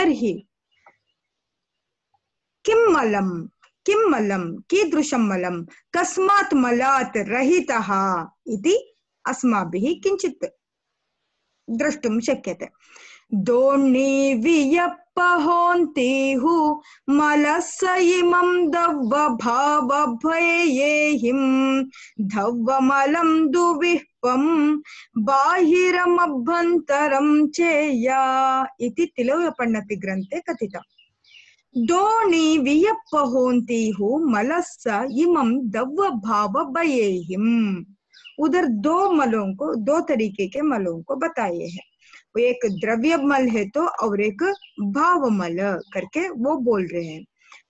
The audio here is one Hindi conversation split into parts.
तर्हि किं मलं कीदृशं मलं कस्मात् मलात् रहितः इति अस्माभिः किञ्चित् द्रष्टुं शक्यते। दोण्णीवियप्पहोन्तिहु मलस्य इमं दव्वभावभयेहिं धव्वमलं दुविह्वं बाहिरमभ्यन्तरं चेया इति तिलौयपण्णति ग्रन्थे कथितम्। दोणीवियप्पहोन्तिहु मलस्य इमं दव्वभावभयेहिं, उधर दो मलों को, दो तरीके के मलों को बताए हैं। वो एक द्रव्य मल है तो और एक भाव मल करके वो बोल रहे हैं।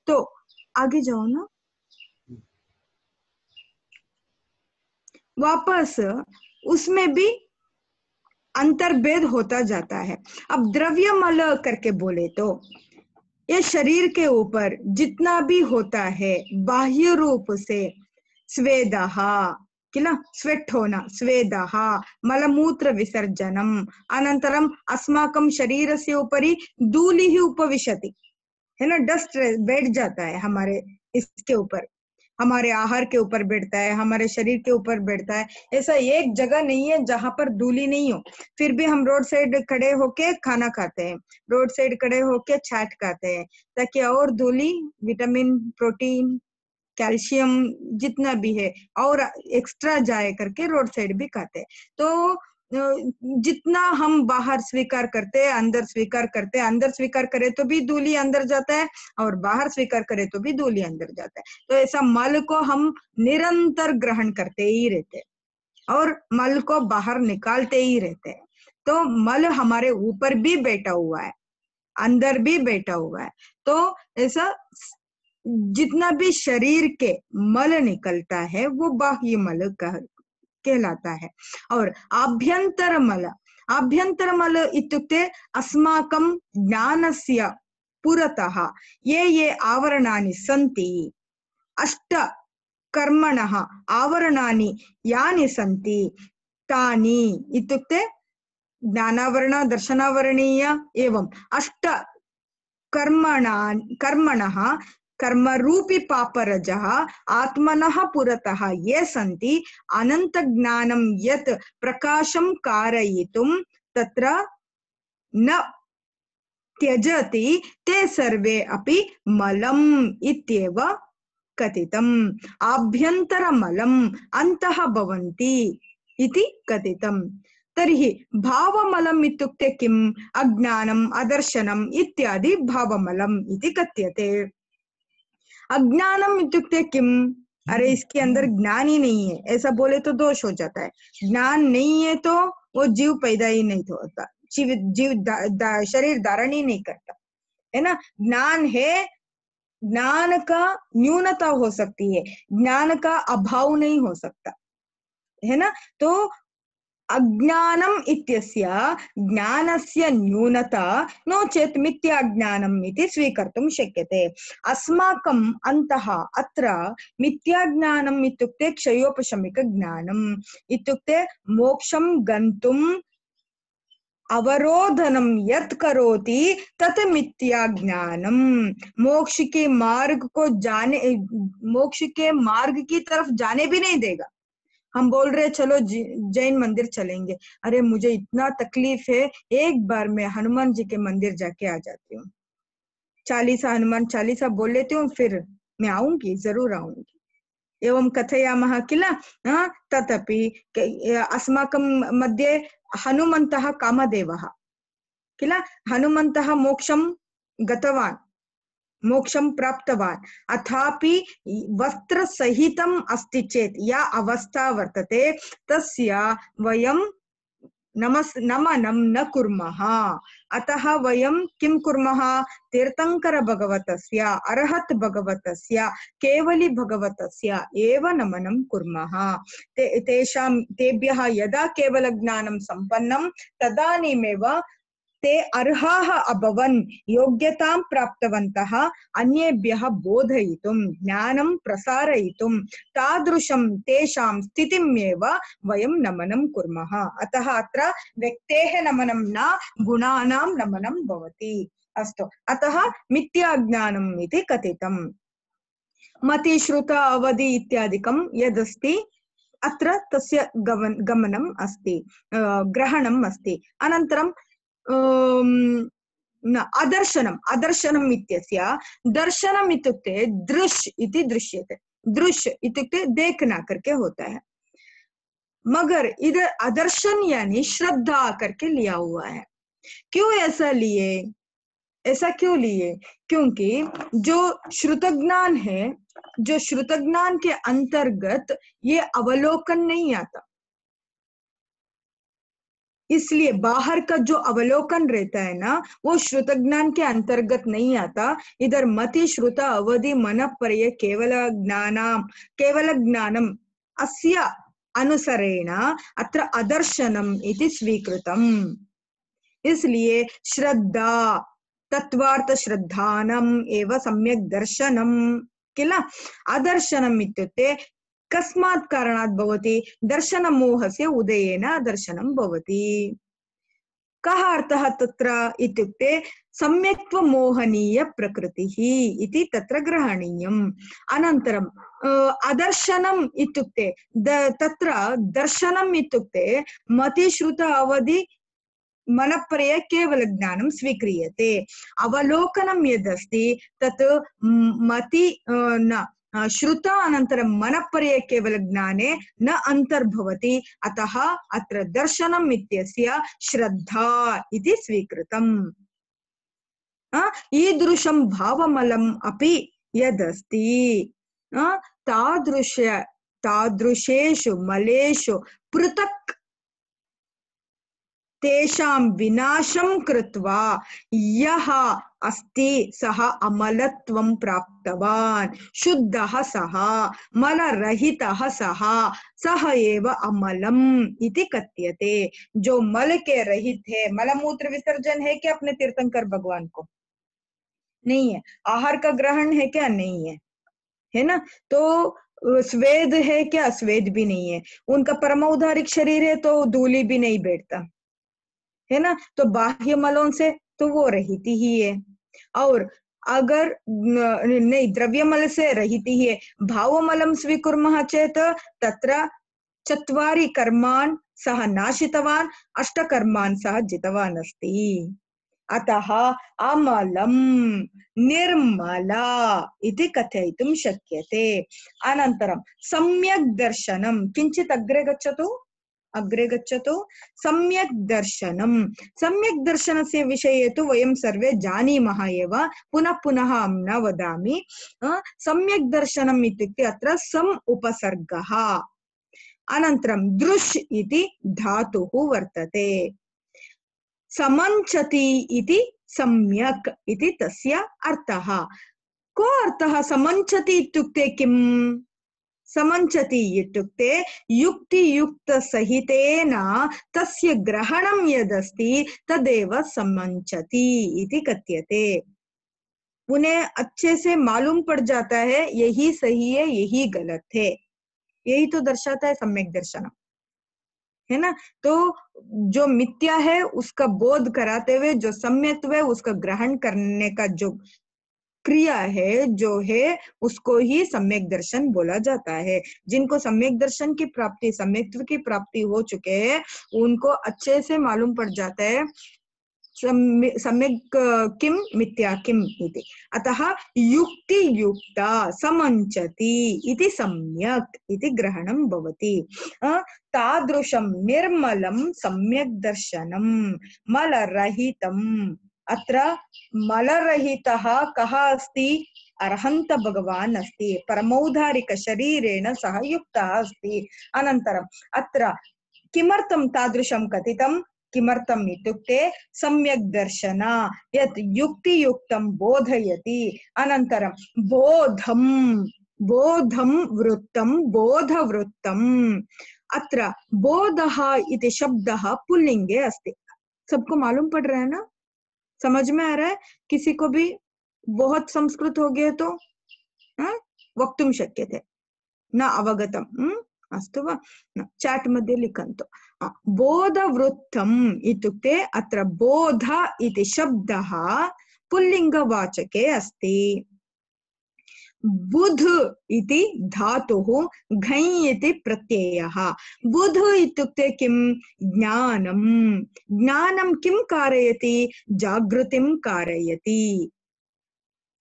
तो आगे जाओ ना, वापस उसमें भी अंतर्भेद होता जाता है। अब द्रव्य मल करके बोले तो ये शरीर के ऊपर जितना भी होता है बाह्य रूप से, स्वेदः किल, स्वेट् होना, स्वेदः, मलमूत्र विसर्जनम, अनन्तरम अस्माकं शरीरस्य उपरि धूलिः उपविशति, है ना, डस्ट बैठ जाता है हमारे इसके ऊपर, हमारे आहार के ऊपर बैठता है, हमारे शरीर के ऊपर बैठता है। ऐसा एक जगह नहीं है जहां पर धूली नहीं हो। फिर भी हम रोड साइड खड़े होके खाना खाते हैं, रोड साइड खड़े होके चाट खाते हैं, ताकि और धूली, विटामिन, प्रोटीन, कैल्शियम जितना भी है और एक्स्ट्रा जाए करके रोड साइड भी खाते हैं। तो जितना हम बाहर स्वीकार करते हैं, अंदर स्वीकार करते हैं, अंदर स्वीकार करे तो भी धूली अंदर जाता है और बाहर स्वीकार करे तो भी धूली अंदर जाता है। तो ऐसा मल को हम निरंतर ग्रहण करते ही रहते हैं और मल को बाहर निकालते ही रहते हैं। तो मल हमारे ऊपर भी बैठा हुआ है, अंदर भी बैठा हुआ है। तो ऐसा जितना भी शरीर के मल निकलता है वो बाह्य मल कहलाता है। और आभ्यंतर मल इत्युक्ते अस्माकं ज्ञानस्य पुरतः ये आवरणानि सन्ति, अष्ट कर्मणः आवरणानि यानि सन्ति तानि इत्युक्ते ज्ञानावरण, दर्शनावरणीय एवं अष्ट कर्मणः कर्मरूपी पापरजः आत्मनः पुरतः ये सन्ति, अनंत ज्ञानं यत् प्रकाशं कारयितुं तत्र न त्यजति ते सर्वे अपि मलम् इत्येव कथितम्। आभ्यन्तरमलम् अन्तः भवन्ति इति कथितम्। तर्हि भावमलम् इत्युक्ते किम्? अज्ञानम्, अदर्शनम् इत्यादि भावमलम् इति कथ्यते। अज्ञानम इत्युक्ते किम? अरे इसके अंदर ज्ञान ही नहीं है, ऐसा बोले तो दोष हो जाता है। ज्ञान नहीं है तो वो जीव पैदा ही नहीं होता, शरीर धारण ही नहीं करता, है ना। ज्ञान है, ज्ञान का न्यूनता हो सकती है, ज्ञान का अभाव नहीं हो सकता, है ना। तो अज्ञानम इत्यस्य ज्ञानस्य न्यूनता नो चेत् मिथ्याज्ञानम् इति स्वीकर्तुं शक्यते। अस्माकम् अन्तः अत्र मिथ्याज्ञानम् इत्युक्ते क्षयोपशमिकज्ञानम् इत्युक्ते मोक्षं गन्तुम् अवरोधनं यत् करोति तत् मिथ्याज्ञानम्। मोक्ष के मार्ग को जाने, मोक्ष के मार्ग की तरफ जाने भी नहीं देगा। हम बोल रहे चलो जैन मंदिर चलेंगे, अरे मुझे इतना तकलीफ है, एक बार मैं हनुमान जी के मंदिर जाके आ जाती हूँ, चालीसा हनुमान चालीसा बोल लेती हूँ, फिर मैं आऊंगी, जरूर आऊंगी, एवं कथयामः किल। तदपि अस्माकं मध्ये हनुमन्तः कामदेवः किल, हनुमन्तः मोक्षं गतवान्, मोक्षं प्राप्तवान्, अथापि वस्त्र सहितम् अस्ति चेत् या अवस्था वर्तते तस्य वयं नमनं न कुर्मः। अतः वयं किं कुर्मः? तीर्थंकर भगवतस्य, अरहत भगवतस्य, केवली भगवतस्य एव नमनं कुर्मः। तेभ्यः यदा केवल ज्ञानं सम्पन्नं तदानीमेव ते अर्हाः अभवन्, योग्यतां प्राप्तवन्तः अन्येभ्यः बोधयितुं, ज्ञानं प्रसारयितुं। तादृशं तेषां स्थितिमेव वयं नमनं कुर्मः। अतः अत्र व्यक्तेः नमनं न, गुणानां नमनं भवति। अस्तु, अतः मिथ्याज्ञानम् इति कथितम्। मति श्रुत अवधि इत्यादिकं यदस्ति अत्र तस्य गमनम् अस्ति, ग्रहणम् अस्ति। अनन्तरं अदर्शनम्, अदर्शनम् इत्यस्य दर्शनम् इत्युक्ते दृश् इति दृश्यते। दृश् इत्युक्ते देखना करके होता है, मगर इधर अदर्शन यानी श्रद्धा करके लिया हुआ है। क्यों ऐसा लिए, ऐसा क्यों लिए? क्योंकि जो श्रुतज्ञान है, जो श्रुतज्ञान के अंतर्गत ये अवलोकन नहीं आता, इसलिए बाहर का जो अवलोकन रहता है ना, वो श्रुतज्ञान के अंतर्गत नहीं आता। इधर मति श्रुत अवधि मन पर्य केवल ज्ञानम अस्य अनुसरेण अत्र अदर्शनम इति स्वीकृतम। इसलिए श्रद्धा तत्वार्थ श्रद्धानम एव सम्यक दर्शनम किल। अदर्शनम इत्युक्ते कस्मात् कारणात् भवति, दर्शनमोहस्य उदयेन दर्शनं भवति। कः अर्थः तत्र इत्युक्ते सम्यक्त्व मोहनीय प्रकृतिः इति तत्र ग्रहणीयम्। अनन्तरं अदर्शनम् इत्युक्ते तत्र दर्शनम् इत्युक्ते मतिश्रुत अवधि मनपर्य केवल ज्ञानं स्वीक्रियते। अवलोकनं यदस्ति तत् मति न श्रुत अनन्तरं मनपर्य केवल ज्ञाने न अंतर्भवति। अतः अत्र दर्शनम् इत्यस्य श्रद्धा इति स्वीकृतम्। ईदृशं भावमलम् अपि यदस्ति तादृशेषु मलेषु पृथक् तेषां विनाशं कृत्वा यः अस्ति सः अमलत्वं प्राप्तवान्, शुद्धः सः, मलरहितः सः एव अमलम् इति कथ्यते। जो मल के रहित है, मलमूत्र विसर्जन है क्या अपने तीर्थंकर भगवान को? नहीं है। आहार का ग्रहण है क्या? नहीं है, है ना। तो स्वेद है क्या? स्वेद भी नहीं है। उनका परमौधारिक शरीर है तो धूली भी नहीं बैठता, है ना। तो बाह्य मलों से तो वो रहित ही है। और अगर नहीं, द्रव्यमल से रहित ही है। भावमलं स्वीकुर्मः चेत तत्र चत्वारि कर्मान् सः नाशितवान्, अष्टकर्मान् सः जितवान् अस्ति। अतः अमलं निर्मला इति कथयितुं शक्यते। अनन्तरं सम्यक् दर्शनं, किञ्चित् अग्रे गच्छतु, अग्रे गच्छतु। सम्यक् दर्शनम्, सम्यक् दर्शनस्य विषये तु वयं सर्वे जानीमः एव, पुनः पुनः अहं न वदामि। सम्यक् दर्शनम् इत्युक्ते अत्र सम् उपसर्गः, अनन्तरं दृश् इति धातुः वर्तते। समञ्चति इति सम्यक् इति तस्य अर्थः। को अर्थः? समञ्चति इत्युक्ते किम्? समञ्चति इत्युक्ते युक्तियुक्त सहितेन तस्य ग्रहणं यदस्ति तदेव समञ्चति इति कथ्यते। उन्हें अच्छे से मालूम पड़ जाता है यही सही है, यही गलत है, यही तो दर्शाता है सम्यक दर्शन, है ना। तो जो मिथ्या है उसका बोध कराते हुए जो सम्यक्त्व है उसका ग्रहण करने का जो क्रिया है, जो है, उसको ही सम्यक दर्शन बोला जाता है। जिनको सम्यक दर्शन की प्राप्ति, सम्यक्त्व की प्राप्ति हो चुके हैं, उनको अच्छे से मालूम पड़ जाता है सम्यक किम मिथ्या किम इति। अतः युक्ति युक्ता समञ्चति इति सम्यक् इति ग्रहणं भवति। तादृशं निर्मलं सम्यक् दर्शनं मलरहितम्। अत्र मलरहितः कः अस्ति? अरहन्त भगवान् अस्ति, परमौधारिक शरीरेण सह युक्तः अस्ति। अनन्तरम् अत्र किमर्थं तादृशं कथितं? किमर्थम् इत्युक्ते सम्यक् दर्शन यत् युक्तियुक्तं बोधयति। अनन्तरं बोधं, बोधं वृत्तं, बोधवृत्तम्। अत्र बोधः इति शब्दः पुल्लिंगे अस्ति। सबको मालूम पड़ रहा है ना? समझ में आ रहा है? किसी को भी बहुत संस्कृत हो गए तो वक्तुं शक्यते, न अवगतम् अस्तु वा? चाट् मध्ये लिखन्तु। बोधवृत्तम् इत्युक्ते अत्र बोध इति शब्दः पुल्लिङ्गवाचके अस्ति। बुध इति धातुः घञ् इति प्रत्ययः। बुध इत्युक्ते किं? ज्ञानं। ज्ञानं किं कारयति? जागृतिं कारयति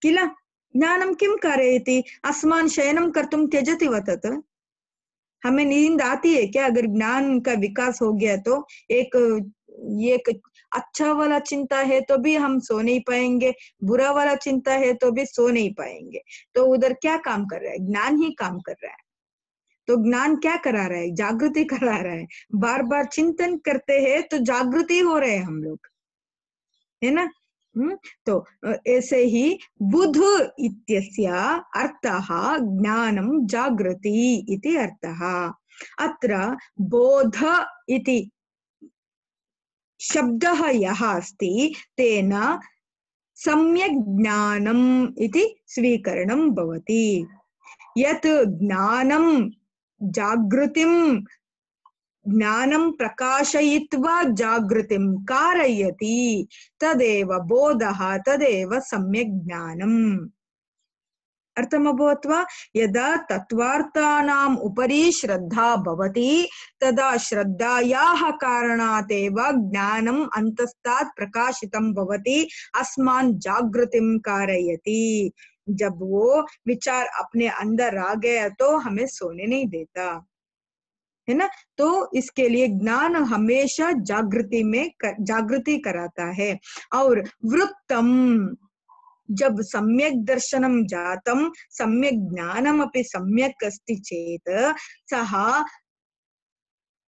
किल। ज्ञानं किं कारयति? अस्मान् शयनं कर्तुं त्यजति वा तत्? हमें नींद आती है क्या? अगर ज्ञान का विकास हो गया तो एक अच्छा वाला चिंता है तो भी हम सो नहीं पाएंगे, बुरा वाला चिंता है तो भी सो नहीं पाएंगे। तो उधर क्या काम कर रहा है? ज्ञान ही काम कर रहा है। तो ज्ञान क्या करा रहा है? जागृति करा रहा है। बार बार चिंतन करते हैं तो जागृति हो रहे हैं हम लोग, है ना। तो ऐसे ही बुध इत्यस्य अर्थः ज्ञानं जागृति इति अर्थः। अत्र बोध इति शब्दः यः अस्ति तेन सम्यक् ज्ञानम् इति स्वीकरणं भवति। यत् ज्ञानं जागृतिं ज्ञानं प्रकाशयित्वा जागृतिं कारयति तदेव बोधः, तदेव सम्यक् ज्ञानम्। अर्थमभवत् वा? यदा तत्त्वार्थानाम् उपरि श्रद्धा भवति तदा श्रद्धायाः कारणात् एव ज्ञानम् अन्तस्तात् प्रकाशितं भवति, अस्मान् जागृतिं कारयति। जब वो विचार अपने अंदर आ गया तो हमें सोने नहीं देता, है ना। तो इसके लिए ज्ञान हमेशा जागृति कराता है। और वृत्तम, जब सम्यक दर्शनम जातम सम्यक ज्ञानम अपि सम्यक अस्ति चेत सः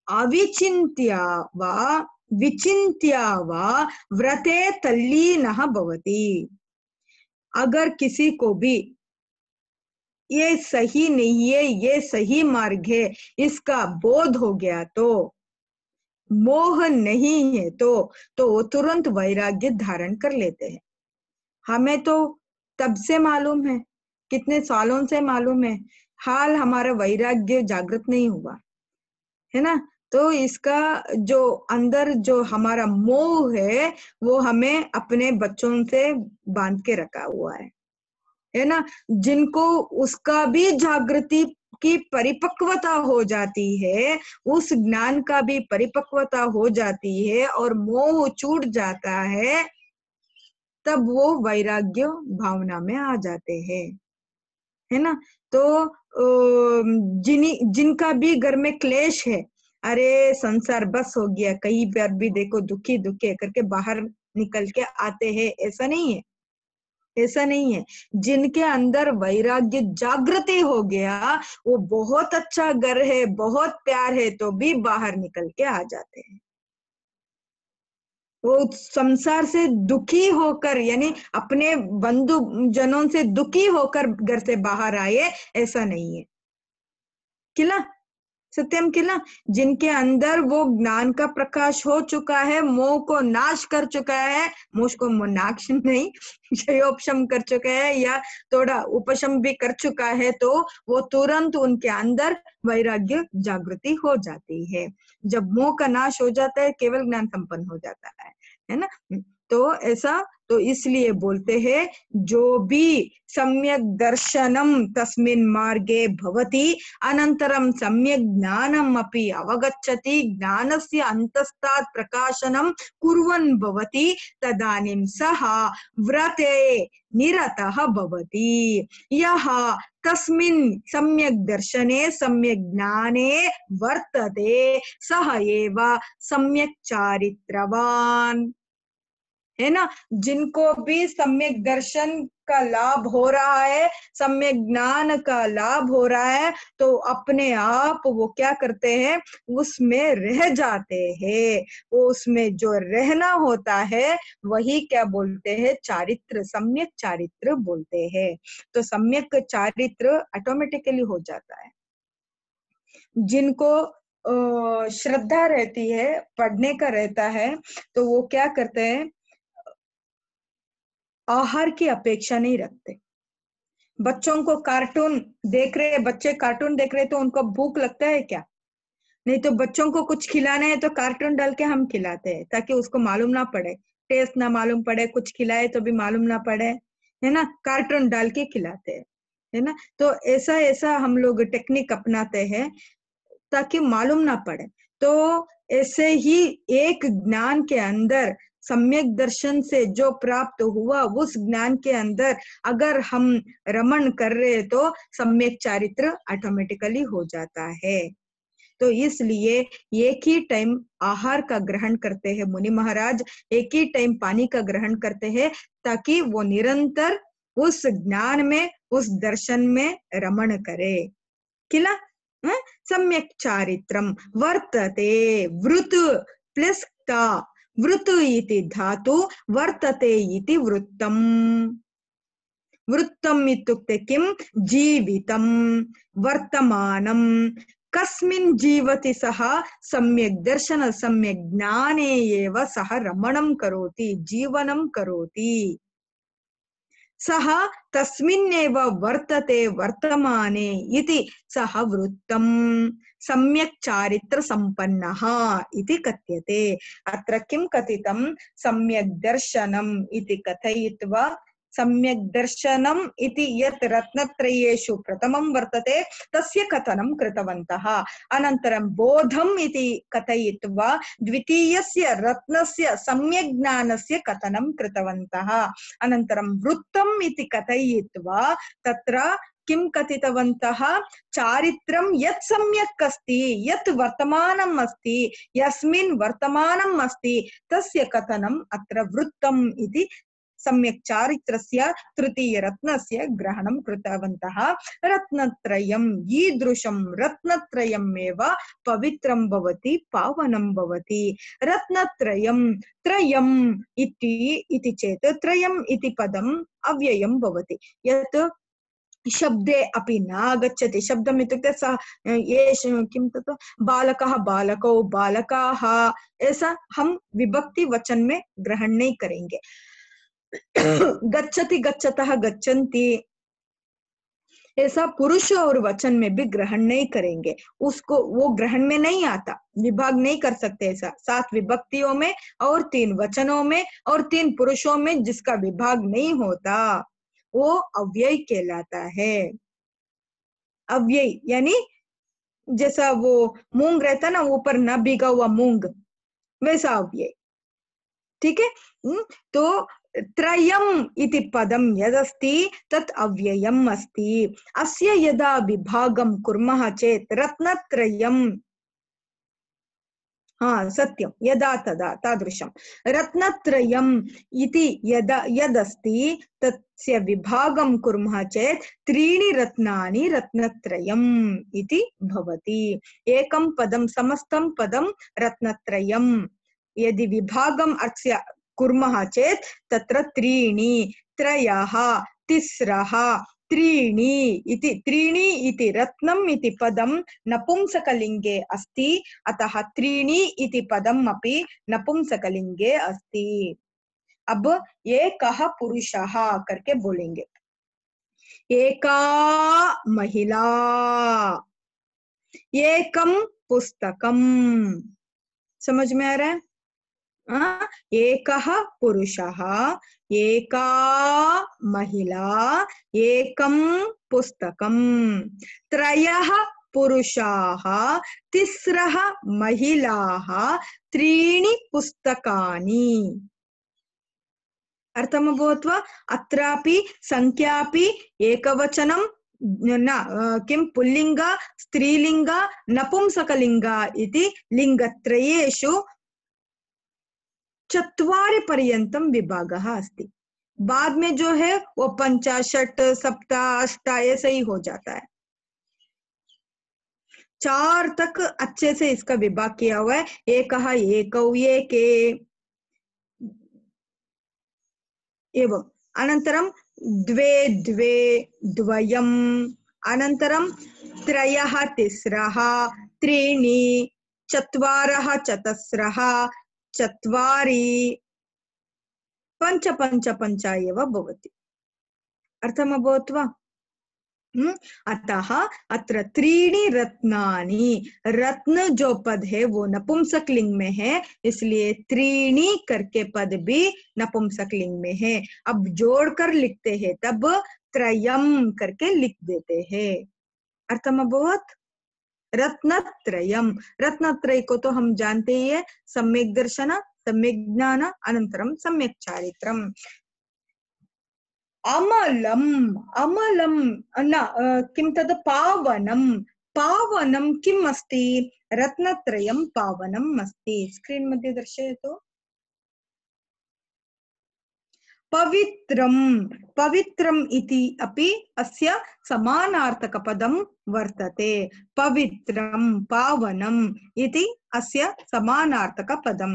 अविचिन्त्या वा विचिन्त्या वा व्रते तल्लीनः भवति। अगर किसी को भी ये सही नहीं है, ये सही मार्ग है, इसका बोध हो गया, तो मोह नहीं है तो वो तुरंत वैराग्य धारण कर लेते हैं। हमें तो तब से मालूम है, कितने सालों से मालूम है, हाल हमारा वैराग्य जागृत नहीं हुआ, है ना। तो इसका जो अंदर जो हमारा मोह है वो हमें अपने बच्चों से बांध के रखा हुआ है ना। जिनको उसका भी जागृति की परिपक्वता हो जाती है, उस ज्ञान का भी परिपक्वता हो जाती है और मोह छूट जाता है, तब वो वैराग्य भावना में आ जाते हैं, है ना। तो जिनका भी घर में क्लेश है, अरे संसार बस हो गया, कहीं पर भी देखो दुखी दुखी करके बाहर निकल के आते हैं, ऐसा नहीं है, ऐसा नहीं है। जिनके अंदर वैराग्य जागृति हो गया, वो बहुत अच्छा घर है, बहुत प्यार है, तो भी बाहर निकल के आ जाते हैं। वो संसार से दुखी होकर, यानी अपने बंधु जनों से दुखी होकर घर से बाहर आए, ऐसा नहीं है किला, सत्यम किला। जिनके अंदर वो ज्ञान का प्रकाश हो चुका है, मोह को नाश कर चुका है, मोह को नाश नहीं क्षयोपशम कर चुका है या थोड़ा उपशम भी कर चुका है, तो वो तुरंत उनके अंदर वैराग्य जागृति हो जाती है। जब मोह का नाश हो जाता है, केवल ज्ञान संपन्न हो जाता है ना। तो ऐसा, तो इसलिए बोलते हैं जो भी सम्यक दर्शनम तस्मिन् मार्गे भवति अनंतरम सम्यक ज्ञानम अपि अवगच्छति, ज्ञानस्य अंतस्तात् प्रकाशनम कुर्वन् भवति, तदानीं सः व्रते निरतः भवति। यः तस्मिन् सम्यक दर्शने सम्यक ज्ञाने वर्तते सः एव सम्यक चारित्रवान्, है ना। जिनको भी सम्यक दर्शन का लाभ हो रहा है, सम्यक ज्ञान का लाभ हो रहा है, तो अपने आप वो क्या करते हैं, उसमें रह जाते हैं। वो उसमें जो रहना होता है वही क्या बोलते हैं, चारित्र, सम्यक चारित्र बोलते हैं। तो सम्यक चारित्र ऑटोमेटिकली हो जाता है। जिनको श्रद्धा रहती है, पढ़ने का रहता है, तो वो क्या करते हैं, आहार की अपेक्षा नहीं रखते। बच्चों को कार्टून देख रहे, बच्चे कार्टून देख रहे तो उनको भूख लगता है क्या? नहीं। तो बच्चों को कुछ खिलाना है तो कार्टून डाल के हम खिलाते हैं ताकि उसको मालूम ना पड़े, टेस्ट ना मालूम पड़े, कुछ खिलाए तो भी मालूम ना पड़े, है ना, कार्टून डाल के खिलाते हैं, है ना। तो ऐसा ऐसा हम लोग टेक्निक अपनाते हैं ताकि मालूम ना पड़े। तो ऐसे ही एक ज्ञान के अंदर सम्यक दर्शन से जो प्राप्त हुआ उस ज्ञान के अंदर अगर हम रमण कर रहे तो सम्यक चारित्र ऑटोमेटिकली हो जाता है। तो इसलिए एक ही टाइम आहार का ग्रहण करते हैं मुनि महाराज, एक ही टाइम पानी का ग्रहण करते हैं ताकि वो निरंतर उस ज्ञान में, उस दर्शन में रमण करे। किल सम्यक चारित्रम वर्तते, वृत प्लस ता, वृत इति धातु, वर्तते इति वृत्तम। वृत्तम इत्युक्ते किम, जीवितम, वर्तमानम, कस्मिन् जीवति सः सम्यक दर्शन सम्यक ज्ञाने एव सः रमणं करोति, जीवनं करोति। सः तस्मिन्नेव वर्तते वर्तमाने इति सः वृत्तं सम्यक् चारित्र संपन्नः इति कथ्यते। अत्र किं कथितं, सम्यक् दर्शनम् इति कथयित्वा, सम्यक् दर्शनम् इति यत् रत्नत्रयेषु प्रथमं वर्तते तस्य कथनं कृतवन्तः। अनन्तरं बोधम् इति कथयित्वा द्वितीयस्य रत्नस्य सम्यक् ज्ञानस्य कथनं कृतवन्तः। अनन्तरं वृत्तम् इति कथयित्वा तत्र किं कथितवन्तः, चारित्रं यत् सम्यक् अस्ति, यत् वर्तमानम् अस्ति, यस्मिन् वर्तमानम् अस्ति तस्य कथनम् अत्र वृत्तम् इति सम्यक् चारित्रस्य तृतीय रत्नस्य ग्रहणं कृतवन्तः। रत्नत्रयम् ईदृशं रत्नत्रयमेव पवित्रं भवति, पावनं भवति। रत्नत्रयम् त्रयम् इति चेत् त्रयम् इति पदम् अव्ययं भवति, यत् शब्दे अपि न आगच्छति। शब्दम् इत्युक्ते सः ये किं तत् बालकः बालकौ बालकाः, ऐसा हम विभक्ति वचन में ग्रहण नहीं करेंगे। गच्छति गच्छतः गच्छन्ति, ऐसा पुरुष और वचन में भी ग्रहण नहीं करेंगे, उसको वो ग्रहण में नहीं आता, विभाग नहीं कर सकते। ऐसा 7 विभक्तियों में और 3 वचनों में और 3 पुरुषों में जिसका विभाग नहीं होता वो अव्यय कहलाता है। अव्यय यानी जैसा वो मूंग रहता ना, ऊपर न भीगा हुआ मूंग, वैसा अव्यय। ठीक है। तो त्रयम् इति पदं यदस्ति तत् अव्ययम् अस्ति। अस्य यदा विभागं कुर्मः चेत् रत्नत्रयम्, सत्यं, यदा तदा तादृशं रत्नत्रयम् इति यदस्ति तस्य विभागं कुर्मः चेत् 3 रत्नानि रत्नत्रयम् इति भवति। एकं पदं, समस्तं पदं रत्नत्रयम्, यदि विभागम् अस्य कुर्मः चेत् तत्र 3, त्रयः, तिस्रः, 3 इति, 3 इति रत्नम् इति पदं नपुंसकलिङ्गे अस्ति, अतः 3 इति पदम् अपि नपुंसकलिङ्गे अस्ति। अब एकः पुरुषः करके बोलेंगे, एका महिला, एकं पुस्तकम। समझ में आ रहा है? एकः पुरुषः, एका महिला, एकं पुस्तकं, त्रयः पुरुषाः, तिस्रः महिलाः, 3 पुस्तकानि। अर्थमभवत् वा? अत्रापि संख्यापि एकवचनं न, किं पुल्लिंग, स्त्रीलिंग, नपुंसकलिंग इति लिंगत्रयेषु 4 पर्यंतम विभागः अस्ति। बाद में जो है वो 5, 6, 7, 8 ऐसे ही हो जाता है। 4 तक अच्छे से इसका विभाग किया हुआ है। एकः, एकौ, एके एवं, अनन्तरं द्वे, द्वे, द्वयम्, अनन्तरं त्रयः, तिस्रः, 3, 4, चतस्रः, 4, 5, 5, 5 एव भवति। अर्थमभवत् वा? अतः अत्र त्रीणि रत्नानि, रत्न जो पद है वो नपुंसक लिंग में है, इसलिए त्रीणि करके पद भी नपुंसक लिंग में है। अब जोड़कर लिखते हैं तब त्रयम करके लिख देते हैं। अर्थम अभवत्? रत्नत्रयम, रत्नत्रय को तो हम जानते ही है, सम्यक दर्शन, सम्यक ज्ञान, अनंतरम सम्यक चारित्रम। अमलम, अमलम न किं तद् पावनम, पावनम किम् अस्ति? रत्नत्रयम पावनम अस्ति। स्क्रीन मध्ये दर्शयतु। पवित्रम, पवित्रम इति अपि अस्य समानार्थकपदं वर्तते। पवित्रम पावनम इति अस्य समानार्थकपदं।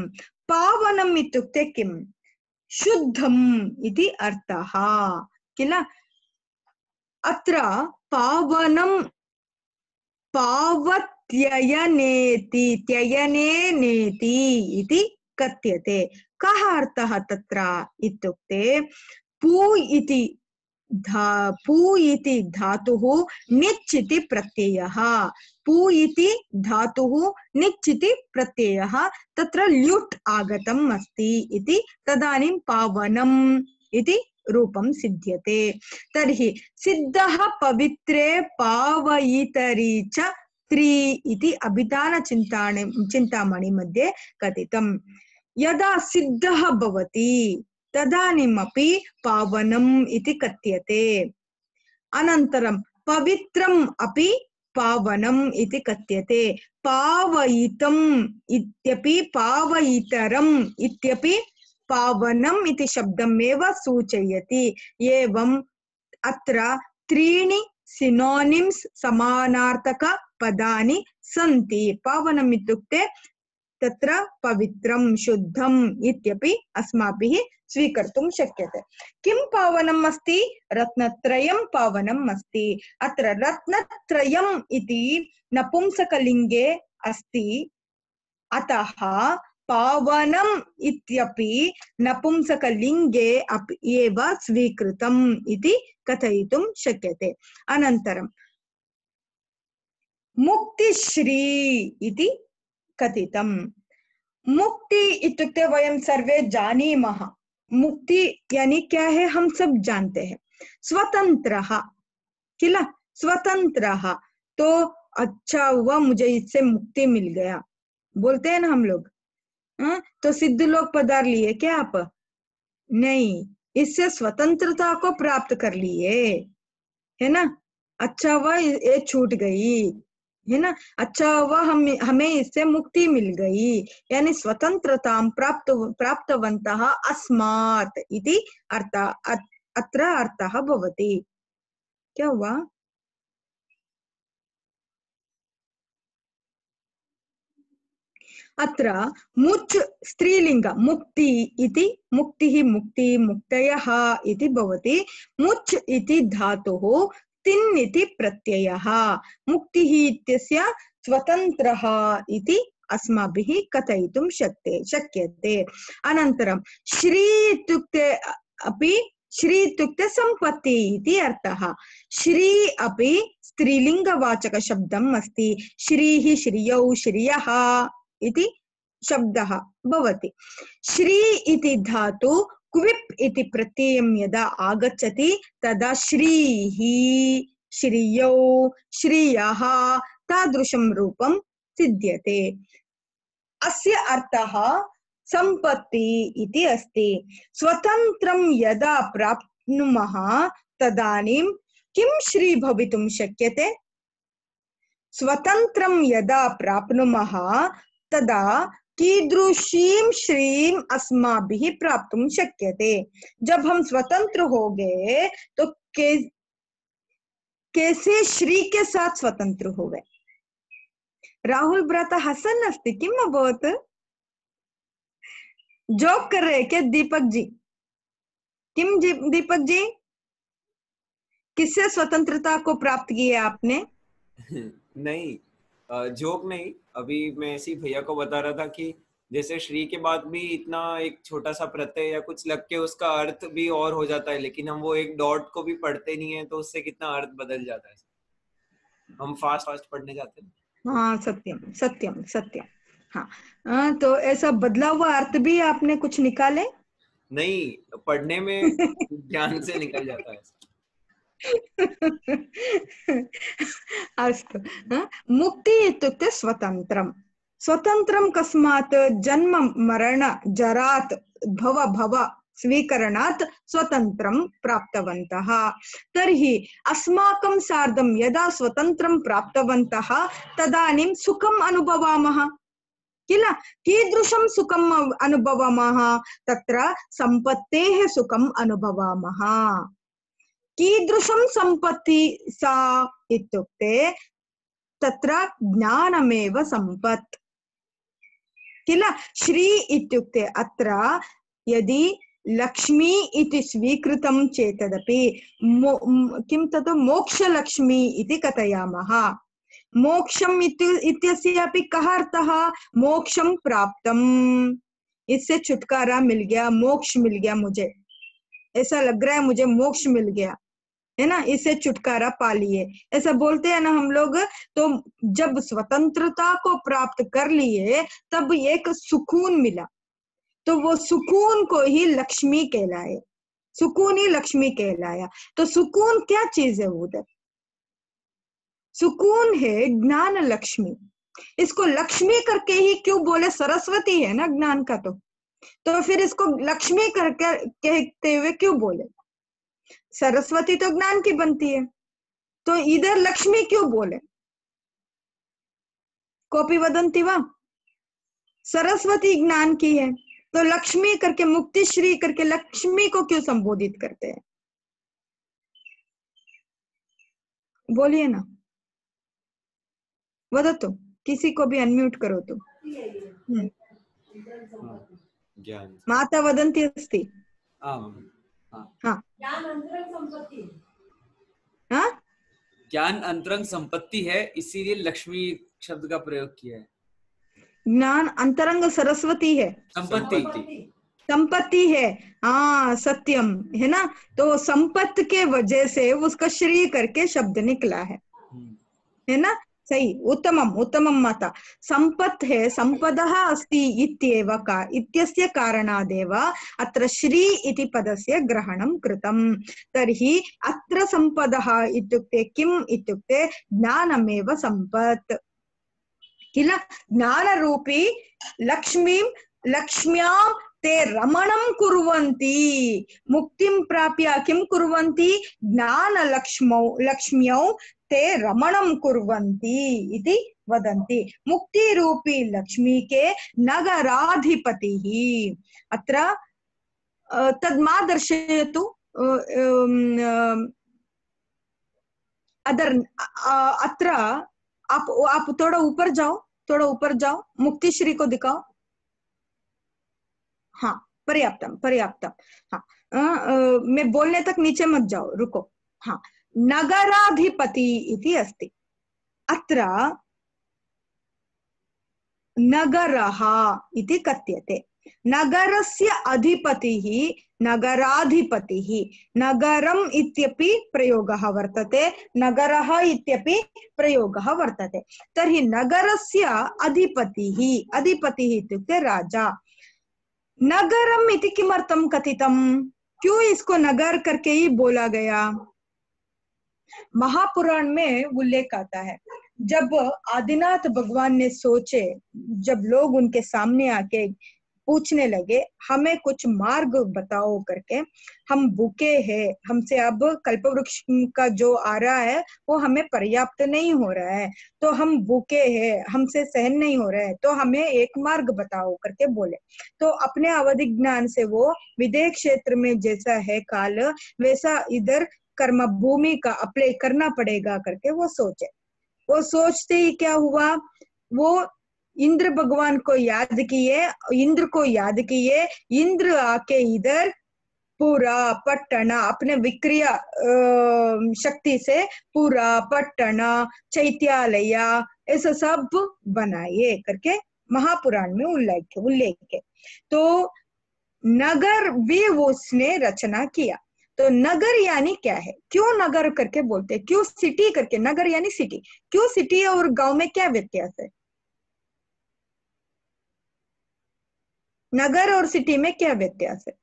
पावनम इत्युक्ते किम्? शुद्धम् इति अर्थः किल? अत्र पावनं पावत्ययनेति, त्ययनेनेति इति कथ्यते। कः अर्थः तत्र इत्युक्ते पू इति धातुः निच् इति प्रत्ययः, पू इति धातुः निच् इति प्रत्ययः तत्र ल्युट् आगतम् अस्ति इति तदानीं पावनम् इति रूपं सिद्ध्यते। तर्हि सिद्धः पवित्रे पावयितरि च त्रि इति अभिधान चिन्तामणि मध्ये कथितम्। यदा सिद्धः भवति तदानीमपि पावनम् इति कथ्यते। अनन्तरं पवित्रम् अपि पावनम् इति कथ्यते। पावयितम् इत्यपि पावयितरम् इत्यपि पावनम् इति शब्दमेव सूचयति। एवम् अत्र त्रीणि सिनोनिम्स् समानार्थक पदानि सन्ति। पावनम् इत्युक्ते तत्र पवित्रं शुद्धम् इत्यपि अस्माभिः स्वीकर्तुं शक्यते। किं पावनम् अस्ति? रत्नत्रयं पावनम् अस्ति। अत्र रत्नत्रयम् इति नपुंसकलिङ्गे अस्ति, अतः पावनम् इत्यपि नपुंसकलिङ्गे एव स्वीकृतम् इति कथयितुं शक्यते। अनन्तरं मुक्तिश्री इति कथितम्। मुक्ति इत्युक्ते वयं सर्वे जानीमः। मुक्ति यानी क्या है हम सब जानते हैं। स्वतंत्रः किल? स्वतंत्रः तो अच्छा हुआ मुझे इससे मुक्ति मिल गया बोलते हैं ना हम लोग। तो सिद्ध लोग पदार्थ लिए क्या आप? नहीं, इससे स्वतंत्रता को प्राप्त कर लिए, है ना। अच्छा हुआ ये छूट गई, है ना। अच्छा हुआ हमें इससे मुक्ति मिल गई, यानी स्वतंत्रतां प्राप्तवन्तः अस्मात् इति अत्र अर्थः भवति। क्या हुआ? अत्र मुच् स्त्रीलिंग मुक्ति इति, मुक्तिः मुक्ति मुक्तयः इति भवति। मुच् इति धातुः तिन् इति प्रत्ययः। मुक्तिः इत्यस्य स्वतन्त्रः इति अस्माभिः कथयितुं शक्यते। अनन्तरं श्री इत्युक्ते अपि, श्री इत्युक्ते सम्पत्ति इति अर्थः। श्री अपि स्त्रीलिङ्गवाचक शब्दम् अस्ति। श्रीः श्रियौ श्रियः इति शब्दः भवति। श्री इति धातु क्विप् इति प्रत्ययं यदा आगच्छति तदा श्रीः श्रियौ श्रियः तादृशं रूपं सिद्ध्यते। अस्य अर्थः सम्पत्ति इति अस्ति। स्वतन्त्रं यदा प्राप्नुमः तदानीं किं श्री भवितुं शक्यते? स्वतन्त्रं यदा प्राप्नुमः तदा कीदृशीं श्रीं अस्माभिः प्राप्तुं शक्यते। जब हम स्वतंत्र हो गए तो कैसे श्री के साथ स्वतंत्र हो गए? राहुल भ्राता हसन अस्ति, किम् अभवत्? जोक कर रहे क्या दीपक जी? किम दीपक जी, किससे स्वतंत्रता को प्राप्त किया आपने? नहीं, जोक नहीं, अभी मैं ऐसी भैया को बता रहा था कि जैसे श्री के बाद भी इतना एक छोटा सा प्रत्यय या कुछ लग के उसका अर्थ भी और हो जाता है, लेकिन हम वो एक डॉट को भी पढ़ते नहीं है, तो उससे कितना अर्थ बदल जाता है। हम फास्ट फास्ट पढ़ने जाते हैं। हाँ, सत्यम सत्यम सत्यम। हाँ, तो ऐसा बदला हुआ अर्थ भी आपने कुछ निकाले? नहीं, पढ़ने में ध्यान से निकल जाता है। अस्तु। मुक्ति इत्युक्ते स्वतन्त्रम्। स्वतन्त्रं कस्मात्? जन्म मरण जरात् भव स्वीकरणात् स्वतन्त्रं प्राप्तवन्तः। तर्हि अस्माकं सार्धं यदा स्वतन्त्रं प्राप्तवन्तः तदानीं सुखम् अनुभवामः किल? कीदृशं सुखम् अनुभवामः? तत्र सम्पत्तेः सुखम् अनुभवामः। कीदृशं सम्पत्ति सा इत्युक्ते तत्र ज्ञानमेव सम्पत् किल? श्री इत्युक्ते अत्र यदि लक्ष्मी इति स्वीकृतं चेतदपि किं तत् मोक्षलक्ष्मी इति कथयामः। मोक्षम् इत्यस्य अपि कः अर्थः? मोक्षं प्राप्तम्, इससे छुटकारा मिल गया, मोक्ष मिल गया, मुझे ऐसा लग रहा है मुझे मोक्ष मिल गया, है ना, इससे छुटकारा पा लिए, ऐसा बोलते हैं ना हम लोग। तो जब स्वतंत्रता को प्राप्त कर लिए तब एक सुकून मिला, तो वो सुकून को ही लक्ष्मी कहलाए, सुकून ही लक्ष्मी कहलाया। तो सुकून क्या चीज है उधर? सुकून है ज्ञान लक्ष्मी। इसको लक्ष्मी करके ही क्यों बोले? सरस्वती है ना ज्ञान का, तो फिर इसको लक्ष्मी करके कहते हुए क्यों बोले? सरस्वती तो ज्ञान की बनती है, तो इधर लक्ष्मी क्यों बोले? कोपी वदन्ति वा? सरस्वती ज्ञान की है, तो लक्ष्मी करके, मुक्ति श्री करके लक्ष्मी को क्यों संबोधित करते हैं? बोलिए ना, वदतु, किसी को भी अनम्यूट करो तो। ज्ञान माता वदन्ति अस्ति। ज्ञान अंतरंग संपत्ति है, इसीलिए लक्ष्मी शब्द का प्रयोग किया है। ज्ञान अंतरंग सरस्वती है, संपत्ति है। हाँ, सत्यम है ना। तो संपत्ति के वजह से उसका श्री करके शब्द निकला है ना। सही, उत्तमम उत्तमम माता। संपत् है, संपदः अस्ति इत्येव का इत्यस्य कारणादेव अत्र श्री इति पदस्य ग्रहणं कृतं। तर्हि अत्र संपदः इत्युक्ते किम् इत्युक्ते ज्ञानमेव संपत् किल? ज्ञानरूपी लक्ष्मीं लक्ष्म्यां ते रमणं कुर्वन्ति। मुक्तिं प्राप्य किं कुर्वन्ति? लक्ष्म्यौ ते रमणं कुर्वन्ति इति वदन्ति। मुक्ति रूपी लक्ष्मी के नगराधिपतिः। अत्र तद् मा दर्शयतु, अत्र आप थोड़ा ऊपर जाओ, थोड़ा ऊपर जाओ, मुक्ति श्री को दिखाओ। हाँ, पर्याप्तम पर्याप्तम। हाँ, मैं बोलने तक नीचे मत जाओ, रुको। हाँ, नगराधिपति इति अस्ति। अत्र नगरः इति कथ्यते। नगरस्य अधिपतिः नगराधिपतिः। नगरम् इत्यपि प्रयोगः वर्तते, नगरः इत्यपि प्रयोगः वर्तते। तर्हि नगरस्य अधिपतिः, अधिपतिः इत्युक्ते राजा। नगरम इति किमर्थं कथितम? क्यों इसको नगर करके ही बोला गया? महापुराण में उल्लेख आता है, जब आदिनाथ भगवान ने सोचे, जब लोग उनके सामने आके पूछने लगे हमें कुछ मार्ग बताओ करके, हम भूखे हैं, हमसे अब कल्पवृक्ष का जो आ रहा है वो हमें पर्याप्त नहीं हो रहा है, तो हम भूखे हैं, हमसे सहन नहीं हो रहा है, तो हमें एक मार्ग बताओ करके बोले। तो अपने अवधि ज्ञान से वो विदेह क्षेत्र में जैसा है काल, वैसा इधर कर्म भूमि का अप्लाई करना पड़ेगा करके वो सोचे। वो सोचते ही क्या हुआ, वो इंद्र भगवान को याद किए, इंद्र को याद किए। इंद्र आके इधर पूरा पट्टन अपने विक्रिय शक्ति से पूरा पट्टन चैत्यालय ऐसा सब बनाए करके महापुराण में उल्लेख है। तो नगर भी उसने रचना किया। तो नगर यानी क्या है, क्यों नगर करके बोलते हैं, क्यों सिटी करके, नगर यानी सिटी, क्यों सिटी और गांव में क्या व्यत्यास है, नगर और सिटी में क्या व्यत्यास है,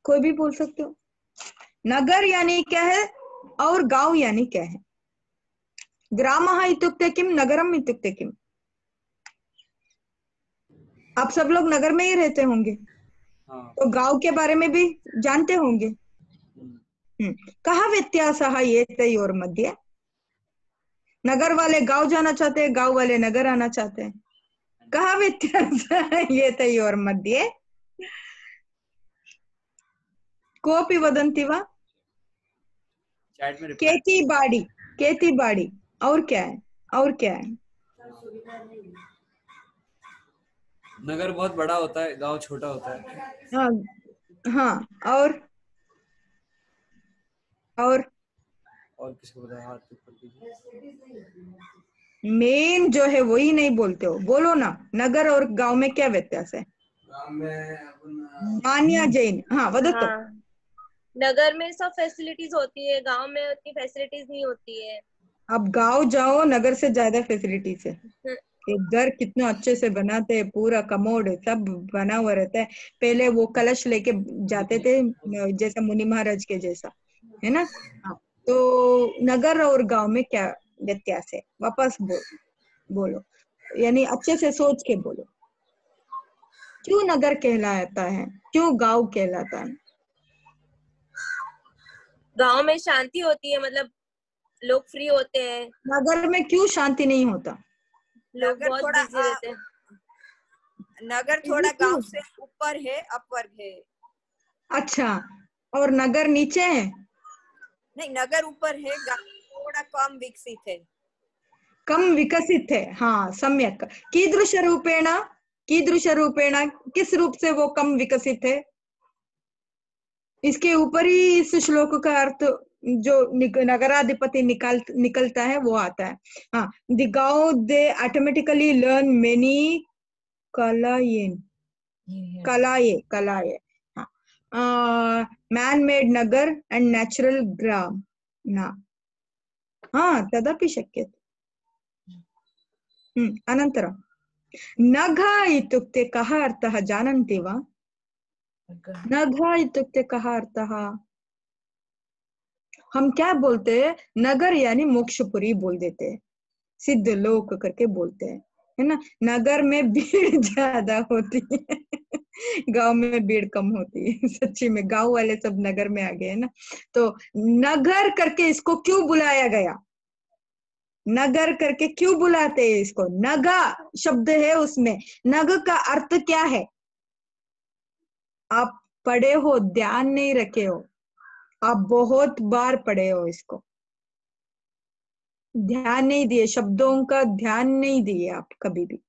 कोई भी बोल सकते हो। नगर यानी क्या है और गांव यानी क्या है। ग्रामः इत्युक्ते किम, नगरम इत्युक्ते किम। आप सब लोग नगर में ही रहते होंगे, हाँ। तो गांव के बारे में भी जानते होंगे। कहा व्यत्यासः एतयोर् मध्ये। नगर वाले गांव जाना चाहते हैं, गांव वाले नगर आना चाहते हैं। कहा व्यत्यासः एतयोर् मध्ये। कोऽपि वदन्ति वा। चैट में रिप्लाई। खेती बाड़ी और क्या है, और क्या है। नगर बहुत बड़ा होता है, गांव छोटा होता है। हाँ हाँ, और किसको पता है, हाथ ऊपर कीजिए। मेन जो है वही नहीं बोलते हो, बोलो ना। नगर और गांव में क्या व्यत्यास है। मान्या जैन, हाँ वदतु। हाँ, नगर में सब फैसिलिटीज होती है, गांव में उतनी फैसिलिटीज नहीं होती है। अब गांव जाओ, नगर से ज्यादा फैसिलिटीज है। एक घर कितना अच्छे से बनाते हैं, पूरा कमोड सब बना हुआ रहता है। पहले वो कलश लेके जाते थे, जैसा मुनि महाराज के जैसा, है ना। हाँ, तो नगर और गांव में क्या व्यत्यास है, वापस बोलो, यानी अच्छे से सोच के बोलो। क्यों नगर कहलाता है, क्यों गांव कहलाता है। गांव में शांति होती है, मतलब लोग फ्री होते हैं। नगर में क्यों शांति नहीं होता। लोग बहुत बिजी रहते हैं। नगर थोड़ा गांव से ऊपर है, अपवर्ग है। अच्छा, और नगर नीचे है। नहीं, नगर ऊपर है, गांव थोड़ा कम विकसित है, कम विकसित है। हाँ सम्यक। कीदृश रूपेण किस रूप से वो कम विकसित है, इसके ऊपर ही इस श्लोक का अर्थ जो नगराधिपति निकलता है वो आता है। हाँ, द गांव दे ऑटोमेटिकली लर्न मेनी कलाये। हाँ, मैन मेड नगर एंड नेचुरल ग्राम ना, हाँ तदपि शक्यते। अनन्तरं नघ इत्युक्ते कः अर्थः जानन्ति वा। नघ इत्युक्ते कः अर्थः। हम क्या बोलते हैं, नगर यानी मोक्षपुरी बोल देते हैं, सिद्ध लोक करके बोलते हैं, है ना। नगर में भीड़ ज्यादा होती है, गांव में भीड़ कम होती है। सच्ची में गांव वाले सब नगर में आ गए ना। तो नगर करके इसको क्यों बुलाया गया, नगर करके क्यों बुलाते हैं इसको। नगा शब्द है उसमें, नग का अर्थ क्या है, आप पढ़े हो, ध्यान नहीं रखे हो, आप बहुत बार पढ़े हो, इसको ध्यान नहीं दिए, शब्दों का ध्यान नहीं दिए आप कभी भी,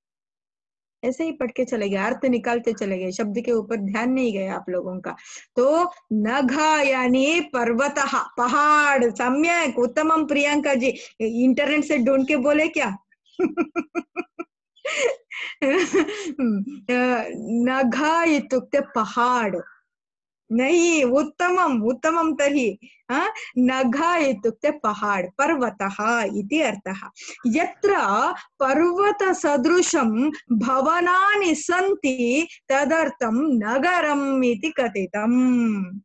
ऐसे ही पढ़ के चले गए, अर्थ निकालते चले गए, शब्द के ऊपर ध्यान नहीं गया आप लोगों का। तो नघा यानी पर्वतः, पहाड़। सम्यक, उत्तमम प्रियंका जी, इंटरनेट से ढूंढ के बोले क्या। नघा इत्युक्ते पहाड़ नहीं, उत्तमं तर्हि नघा इत्युक्ते पहाड़, पर्वतः इति अर्थः। यत्र पर्वतसदृशं भवनानि सन्ति तदर्थं नगरम् इति कथितम्,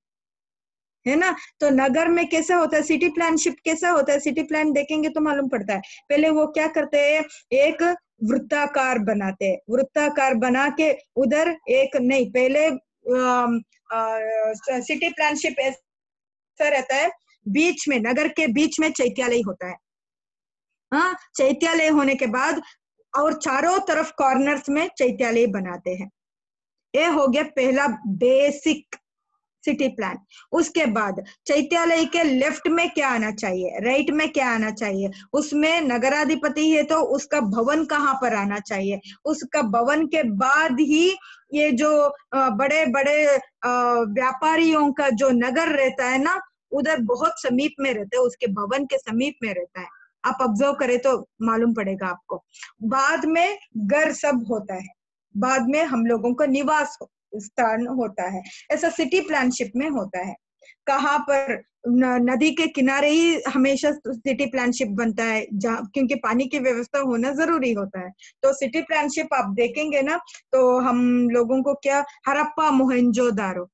है ना। तो नगर में कैसा होता है, सिटी प्लानशिप कैसा होता है, सिटी प्लान देखेंगे तो मालूम पड़ता है। पहले वो क्या करते हैं, एक वृत्ताकार बनाते हैं, वृत्ताकार बना के उधर एक नहीं, पहले सिटी प्लानशिप ऐसा रहता है, बीच में, नगर के बीच में चैत्यालय होता है। हाँ, चैत्यालय होने के बाद और चारों तरफ कॉर्नर्स में चैत्यालय बनाते हैं। ये हो गया पहला बेसिक सिटी प्लान। उसके बाद चैत्यालय के लेफ्ट में क्या आना चाहिए, राइट में क्या आना चाहिए, उसमें नगराधिपति है तो उसका भवन कहाँ पर आना चाहिए, उसका भवन के बाद ही ये जो बड़े बड़े व्यापारियों का जो नगर रहता है ना, उधर बहुत समीप में रहता है, उसके भवन के समीप में रहता है। आप ऑब्जर्व करें तो मालूम पड़ेगा आपको। बाद में घर सब होता है, बाद में हम लोगों का निवास स्थान होता है। ऐसा सिटी प्लानशिप में होता है। कहाँ पर नदी के किनारे ही हमेशा सिटी प्लानशिप बनता है, जहाँ क्योंकि पानी की व्यवस्था होना जरूरी होता है। तो सिटी प्लानशिप आप देखेंगे ना, तो हम लोगों को क्या, हड़प्पा मोहनजोदारो,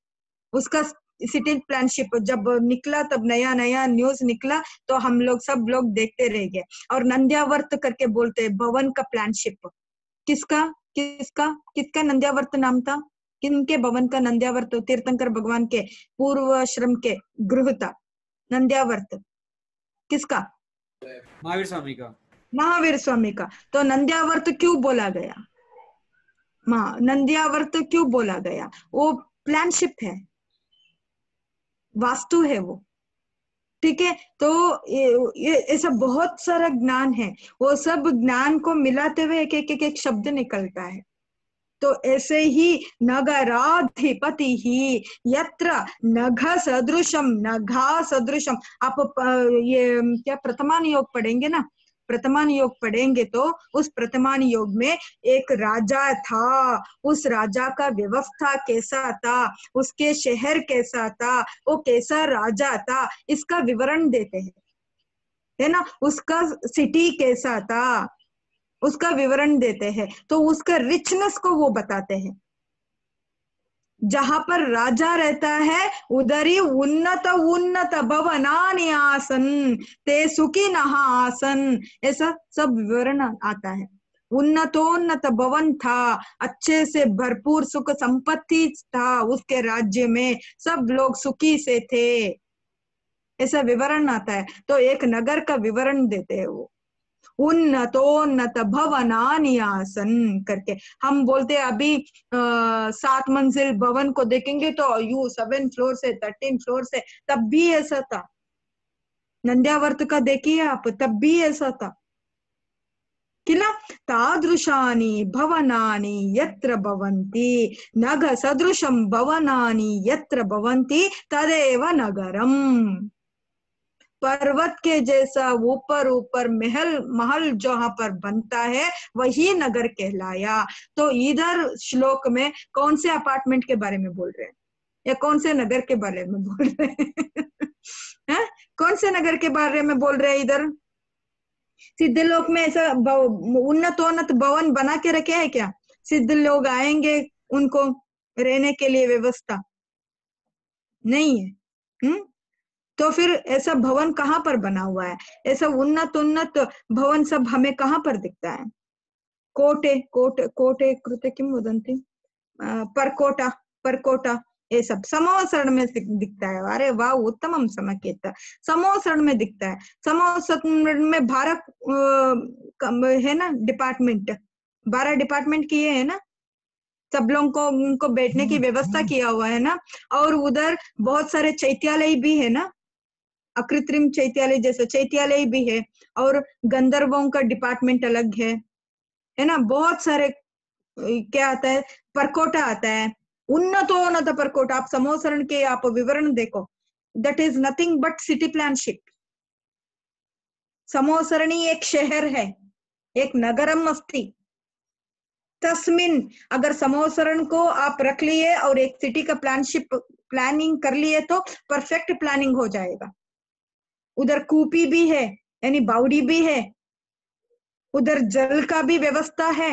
उसका सिटी प्लानशिप जब निकला, तब नया नया न्यूज निकला, तो हम लोग सब लोग देखते रह गए। और नंद्यावर्त करके बोलते हैं भवन का प्लानशिप। किसका किसका किसका नंद्यावर्त नाम था? किनके भवन का नंद्यावर्त? तीर्थंकर भगवान के पूर्व आश्रम के गृह था नंद्यावर्त। किसका? महावीर स्वामी का। महावीर स्वामी का। तो नंद्यावर्त क्यों बोला गया? नंद्यावर्त क्यों बोला गया? वो प्लानशिप है, वास्तु है वो, ठीक है। तो ये ऐसा बहुत सारा ज्ञान है, वो सब ज्ञान को मिलाते हुए एक एक एक शब्द निकलता है। तो ऐसे ही नगराधिपति ही यत्र नघ सदृशम, नघा सदृशम। आप ये क्या प्रथमान योग पढ़ेंगे ना, प्रथमान योग पढ़ेंगे तो उस प्रथमान योग में एक राजा था, उस राजा का व्यवस्था कैसा था, उसके शहर कैसा था, वो कैसा राजा था, इसका विवरण देते हैं, है ना। उसका सिटी कैसा था, उसका विवरण देते हैं। तो उसका रिचनेस को वो बताते हैं। जहां पर राजा रहता है उधर ही उन्नत उन्नत भवनानि आसन ते सुखिनः आसन, ऐसा सब विवरण आता है। उन्नतोन्नत भवन था, अच्छे से भरपूर सुख संपत्ति था उसके राज्य में, सब लोग सुखी से थे, ऐसा विवरण आता है। तो एक नगर का विवरण देते हैं वो, उन्नतोन्नत भवनानि आसन करके। हम बोलते हैं अभी 7 मंजिल भवन को देखेंगे तो यू 7 फ्लोर से 13 फ्लोर से, तब भी ऐसा था। नंद्यावर्त का देखिए आप, तब भी ऐसा था, किला। तादृशानि भवनानि यत्र भवन्ति, नघ सदृशम भवनानि यत्र भवन्ति तदेव नगरम। पर्वत के जैसा ऊपर ऊपर महल जहां पर बनता है वही नगर कहलाया। तो इधर श्लोक में कौन से अपार्टमेंट के बारे में बोल रहे हैं, या कौन से नगर के बारे में बोल रहे हैं? कौन से नगर के बारे में बोल रहे हैं? इधर सिद्धलोक में ऐसा उन्नत भवन बना के रखे है क्या? सिद्ध लोग आएंगे, उनको रहने के लिए व्यवस्था नहीं है। तो फिर ऐसा भवन कहाँ पर बना हुआ है? ऐसा उन्नत भवन सब हमें कहाँ पर दिखता है? कोटे कृते किम वदन्ति, परकोटा ये सब समोसरण में दिखता है। अरे वाह, उत्तमम समकेत, समोसरण में दिखता है। समोसरण में भारत है ना डिपार्टमेंट, 12 डिपार्टमेंट किए है ना, सब लोगों को उनको बैठने की व्यवस्था किया हुआ है ना। और उधर बहुत सारे चैत्यालय भी है ना, अकृत्रिम चैत्यालय जैसा चैत्यालय भी है, और गंधर्वों का डिपार्टमेंट अलग है ना। बहुत सारे क्या आता है, परकोटा आता है, उन्नत परकोटा। आप समोसरण के आप विवरण देखो, that is nothing but city planship. समोसरणी एक शहर है, एक नगरम अस्ति तस्मिन। अगर समोसरण को आप रख लिए और एक सिटी का प्लानिंग कर लिए तो परफेक्ट प्लानिंग हो जाएगा। उधर कूपी भी है, यानी बावड़ी भी है, उधर जल का भी व्यवस्था है,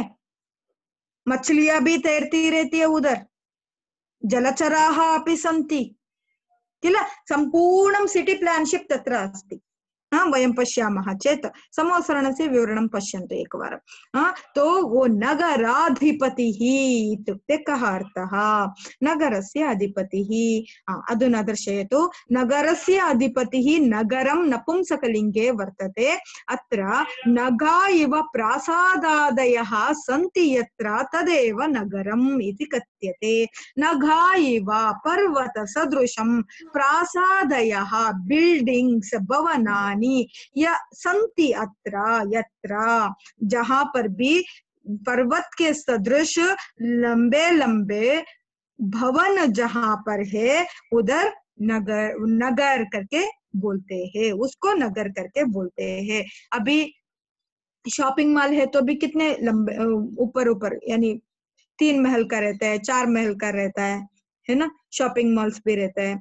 मछलियां भी तैरती रहती है उधर, जलचराः अपि सन्ति, किल संपूर्णं सिटी प्लानशिप तत्र अस्ति। वयं पश्यामः चेत् समोसरणस्य विवरणं पश्यन्तु एकवारं। तो वो नगराधिपतिः इत्युक्ते कः अर्थः? नगरस्य अधिपतिः। अधुना दर्शयतु, नगरस्य अधिपतिः नगरं नपुंसकलिङ्गे वर्तते। अत्र नगा इव प्रासादादयः सन्ति यत्र तदेव नगरम् इति कथ्यते। नगा इव पर्वत सदृशं प्रासादयः बिल्डिंग्स भवनानि या संति अत्र यत्र, जहां पर भी पर्वत के सदृश लंबे लंबे भवन जहां पर है उधर नगर नगर करके बोलते हैं, उसको नगर करके बोलते हैं। अभी शॉपिंग मॉल है तो भी कितने लंबे ऊपर ऊपर यानी 3 महल का रहता है, 4 महल का रहता है ना। शॉपिंग मॉल्स भी रहता है,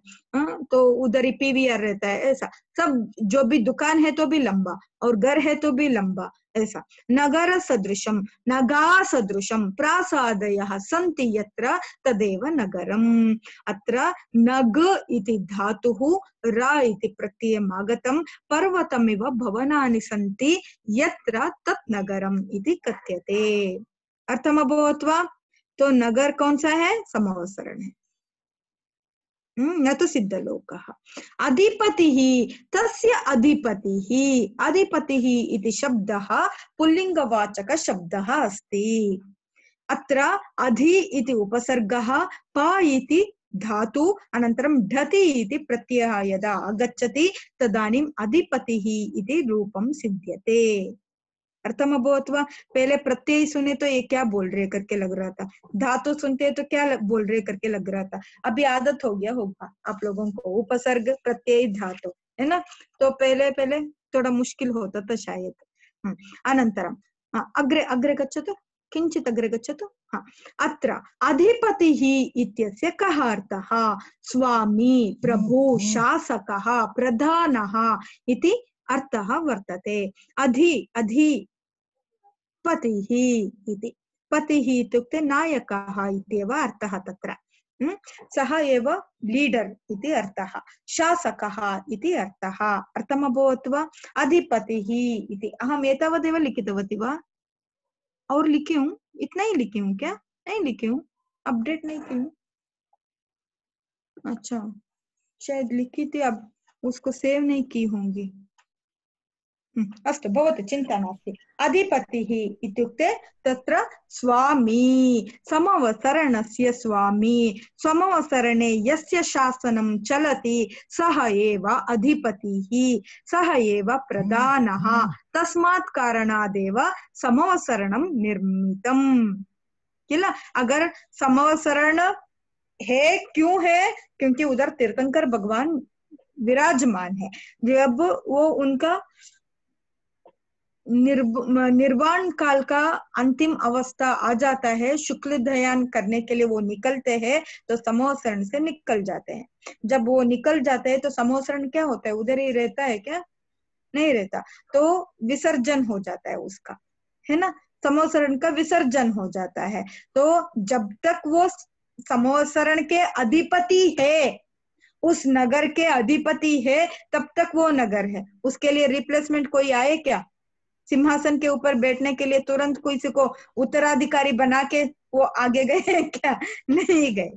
तो उधर ही पीवीआर रहता है। ऐसा सब जो भी दुकान है तो भी लंबा और घर है तो भी लंबा। ऐसा नगर सदृशम नगा सदृशम प्रासादयः सन्ति यत्र तदेव नगरम्। अत्र नग इति धातुः र इति प्रत्ययम् आगतं पर्वतमिव भवनानि सन्ति यत्र तत् नगरम् इति कथ्यते। अर्थमभवत् वा? तो नगर कौन सा है? समवसरण है, न तो सिद्धलोकः। अधिपतिः तस्य अधिपतिः अधिपतिः इति शब्दः पुल्लिङ्गवाचक शब्दः अस्ति। अत्र अधि इति उपसर्गः, प इति धातु अनन्तरं ढति इति प्रत्ययः यदा आगच्छति तदानीम् अधिपतिः इति रूपं सिद्ध्यते। अर्थम अभवत वा? पहले प्रत्यय सुने तो ये क्या बोल रहे करके लग रहा था, धातु सुनते तो क्या बोल रहे करके लग रहा था। अभी आदत हो गया होगा आप लोगों को, उपसर्ग प्रत्यय धातु है ना, तो पहले पहले थोड़ा मुश्किल होता था शायद। अनन्तरं अग्रे अग्रे गच्छतु, किञ्चित् अग्रे गच्छतु। अत्र अधिपतिः इत्यस्य कः अर्थः? स्वामी, प्रभु, शासकः, प्रधानः इति अर्थः वर्तते। अधि अधि पतिः इति, पतिः इत्युक्ते नायकः इत्येव अर्थः तत्र। सः एव लीडर् इति अर्थः, शासकः इति अर्थः। अर्थमभवत् वा? अधिपतिः इति अहम् एतावदेव लिखितवती वा और लिखी हूँ? इतना ही लिखी हूँ क्या? नहीं लिखी हूँ, अपडेट नहीं की हूँ। अच्छा शायद लिखी थी, अब उसको सेव नहीं की होंगी। अस्तु भवतु, चिन्ता नास्ति। अधिपतिः इत्युक्ते तत्र स्वामी, समवसरणस्य स्वामी, समवसरणे यस्य शासनं चलति सः एव अधिपतिः, सः एव प्रधानः। तस्मात् कारणादेव समवसरणं निर्मितम् किल। अगर समवसरण है, क्यों है? क्योंकि उधर तीर्थंकर भगवान विराजमान है। जब वो उनका निर्वाण काल का अंतिम अवस्था आ जाता है, शुक्ल ध्यान करने के लिए वो निकलते हैं, तो समवसरण से निकल जाते हैं। जब वो निकल जाते हैं तो समवसरण क्या होता है? उधर ही रहता है क्या? नहीं रहता, तो विसर्जन हो जाता है उसका, है ना। समवसरण का विसर्जन हो जाता है। तो जब तक वो समवसरण के अधिपति है, उस नगर के अधिपति है, तब तक वो नगर है। उसके लिए रिप्लेसमेंट कोई आए क्या? सिंहासन के ऊपर बैठने के लिए तुरंत किसी को उत्तराधिकारी बना के वो आगे गए क्या? नहीं गए,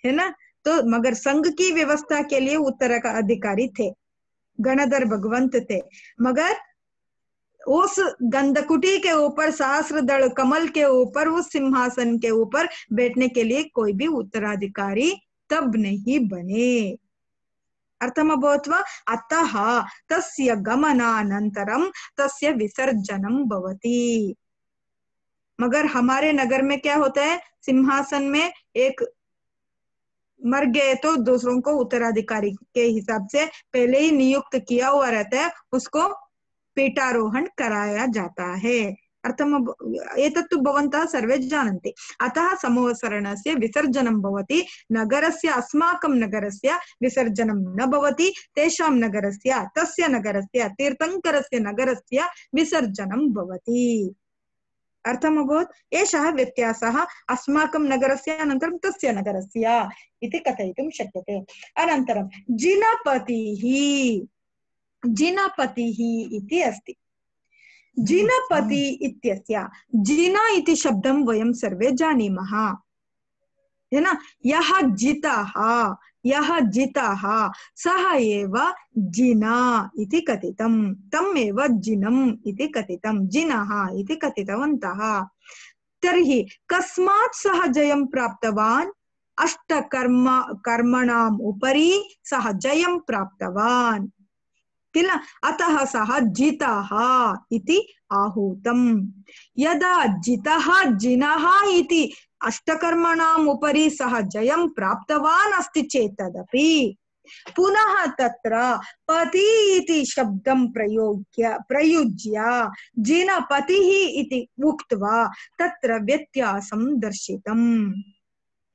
है ना। तो मगर संघ की व्यवस्था के लिए उत्तराधिकारी थे, गणधर भगवंत थे। मगर उस गंधकुटी के ऊपर, सहस्त्रदल कमल के ऊपर, उस सिंहासन के ऊपर बैठने के लिए कोई भी उत्तराधिकारी तब नहीं बने। अर्थमभवत् वा? अतः तस्य गमनानन्तरं तस्य विसर्जनं भवति। मगर हमारे नगर में क्या होता है? सिंहासन में एक मर गए तो दूसरों को उत्तराधिकारी के हिसाब से पहले ही नियुक्त किया हुआ रहता है, उसको पीठारोहण कराया जाता है। अर्थम एतत्तु भवन्तः सर्वे जानन्ति। अतः समवसरणस्य विसर्जनं भवति। नगरस्य, अस्माकं नगरस्य विसर्जनं न भवति, तेषां नगरस्य, तस्य नगरस्य, तीर्थंकरस्य नगरस्य विसर्जनं भवति। अर्थम् अभवत्? एषः व्यत्यासः अस्माकं नगरस्य अनन्तरं तस्य नगरस्य इति कथयितुं शक्यते। अनन्तरं जिनपतिः, जिनपतिः इति अस्ति। जिनपति इत्यस्य, जिन इति शब्दं वयं सर्वे जानीमः, है ना। यः जितः, यः जितः सः एव जिना इति कथितं, तम् एव जिनम् इति कथितं, जिनः इति कथितवन्तः। तर्हि कस्मात् सः जयं प्राप्तवान्? अष्टकर्मणाम् उपरि सः जयं प्राप्तवान् किल। अतः सः जितः इति आहूतम्। यदा जितः जिनः इति अष्टकर्मणाम् उपरि सः जयं प्राप्तवान् अस्ति चेत् तदपि पुनः तत्र पति इति शब्दं प्रयुज्य जिनपतिः इति उक्त्वा तत्र व्यत्यासं दर्शितम्,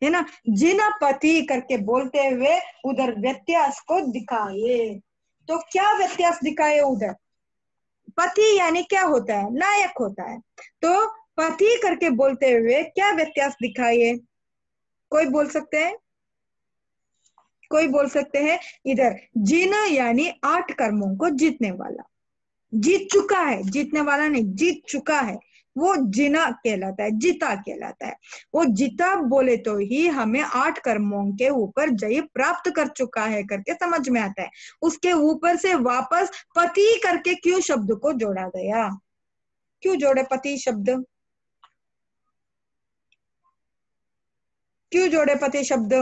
है ना। जिनपति करके बोलते हुए उधर व्यत्यास को दिखाए। तो क्या व्यत्यास दिखाए उधर? पति यानी क्या होता है? नायक होता है। तो पति करके बोलते हुए क्या व्यत्यास दिखाए? कोई बोल सकते हैं? कोई बोल सकते हैं? इधर जिन यानी 8 कर्मों को जीतने वाला, जीत चुका है, जीतने वाला नहीं, जीत चुका है, वो जिना कहलाता है, जीता कहलाता है। वो जीता बोले तो ही हमें 8 कर्मों के ऊपर जय प्राप्त कर चुका है करके समझ में आता है। उसके ऊपर से वापस पति करके क्यों शब्द को जोड़ा गया? क्यों जोड़े पति शब्द? क्यों जोड़े पति शब्द?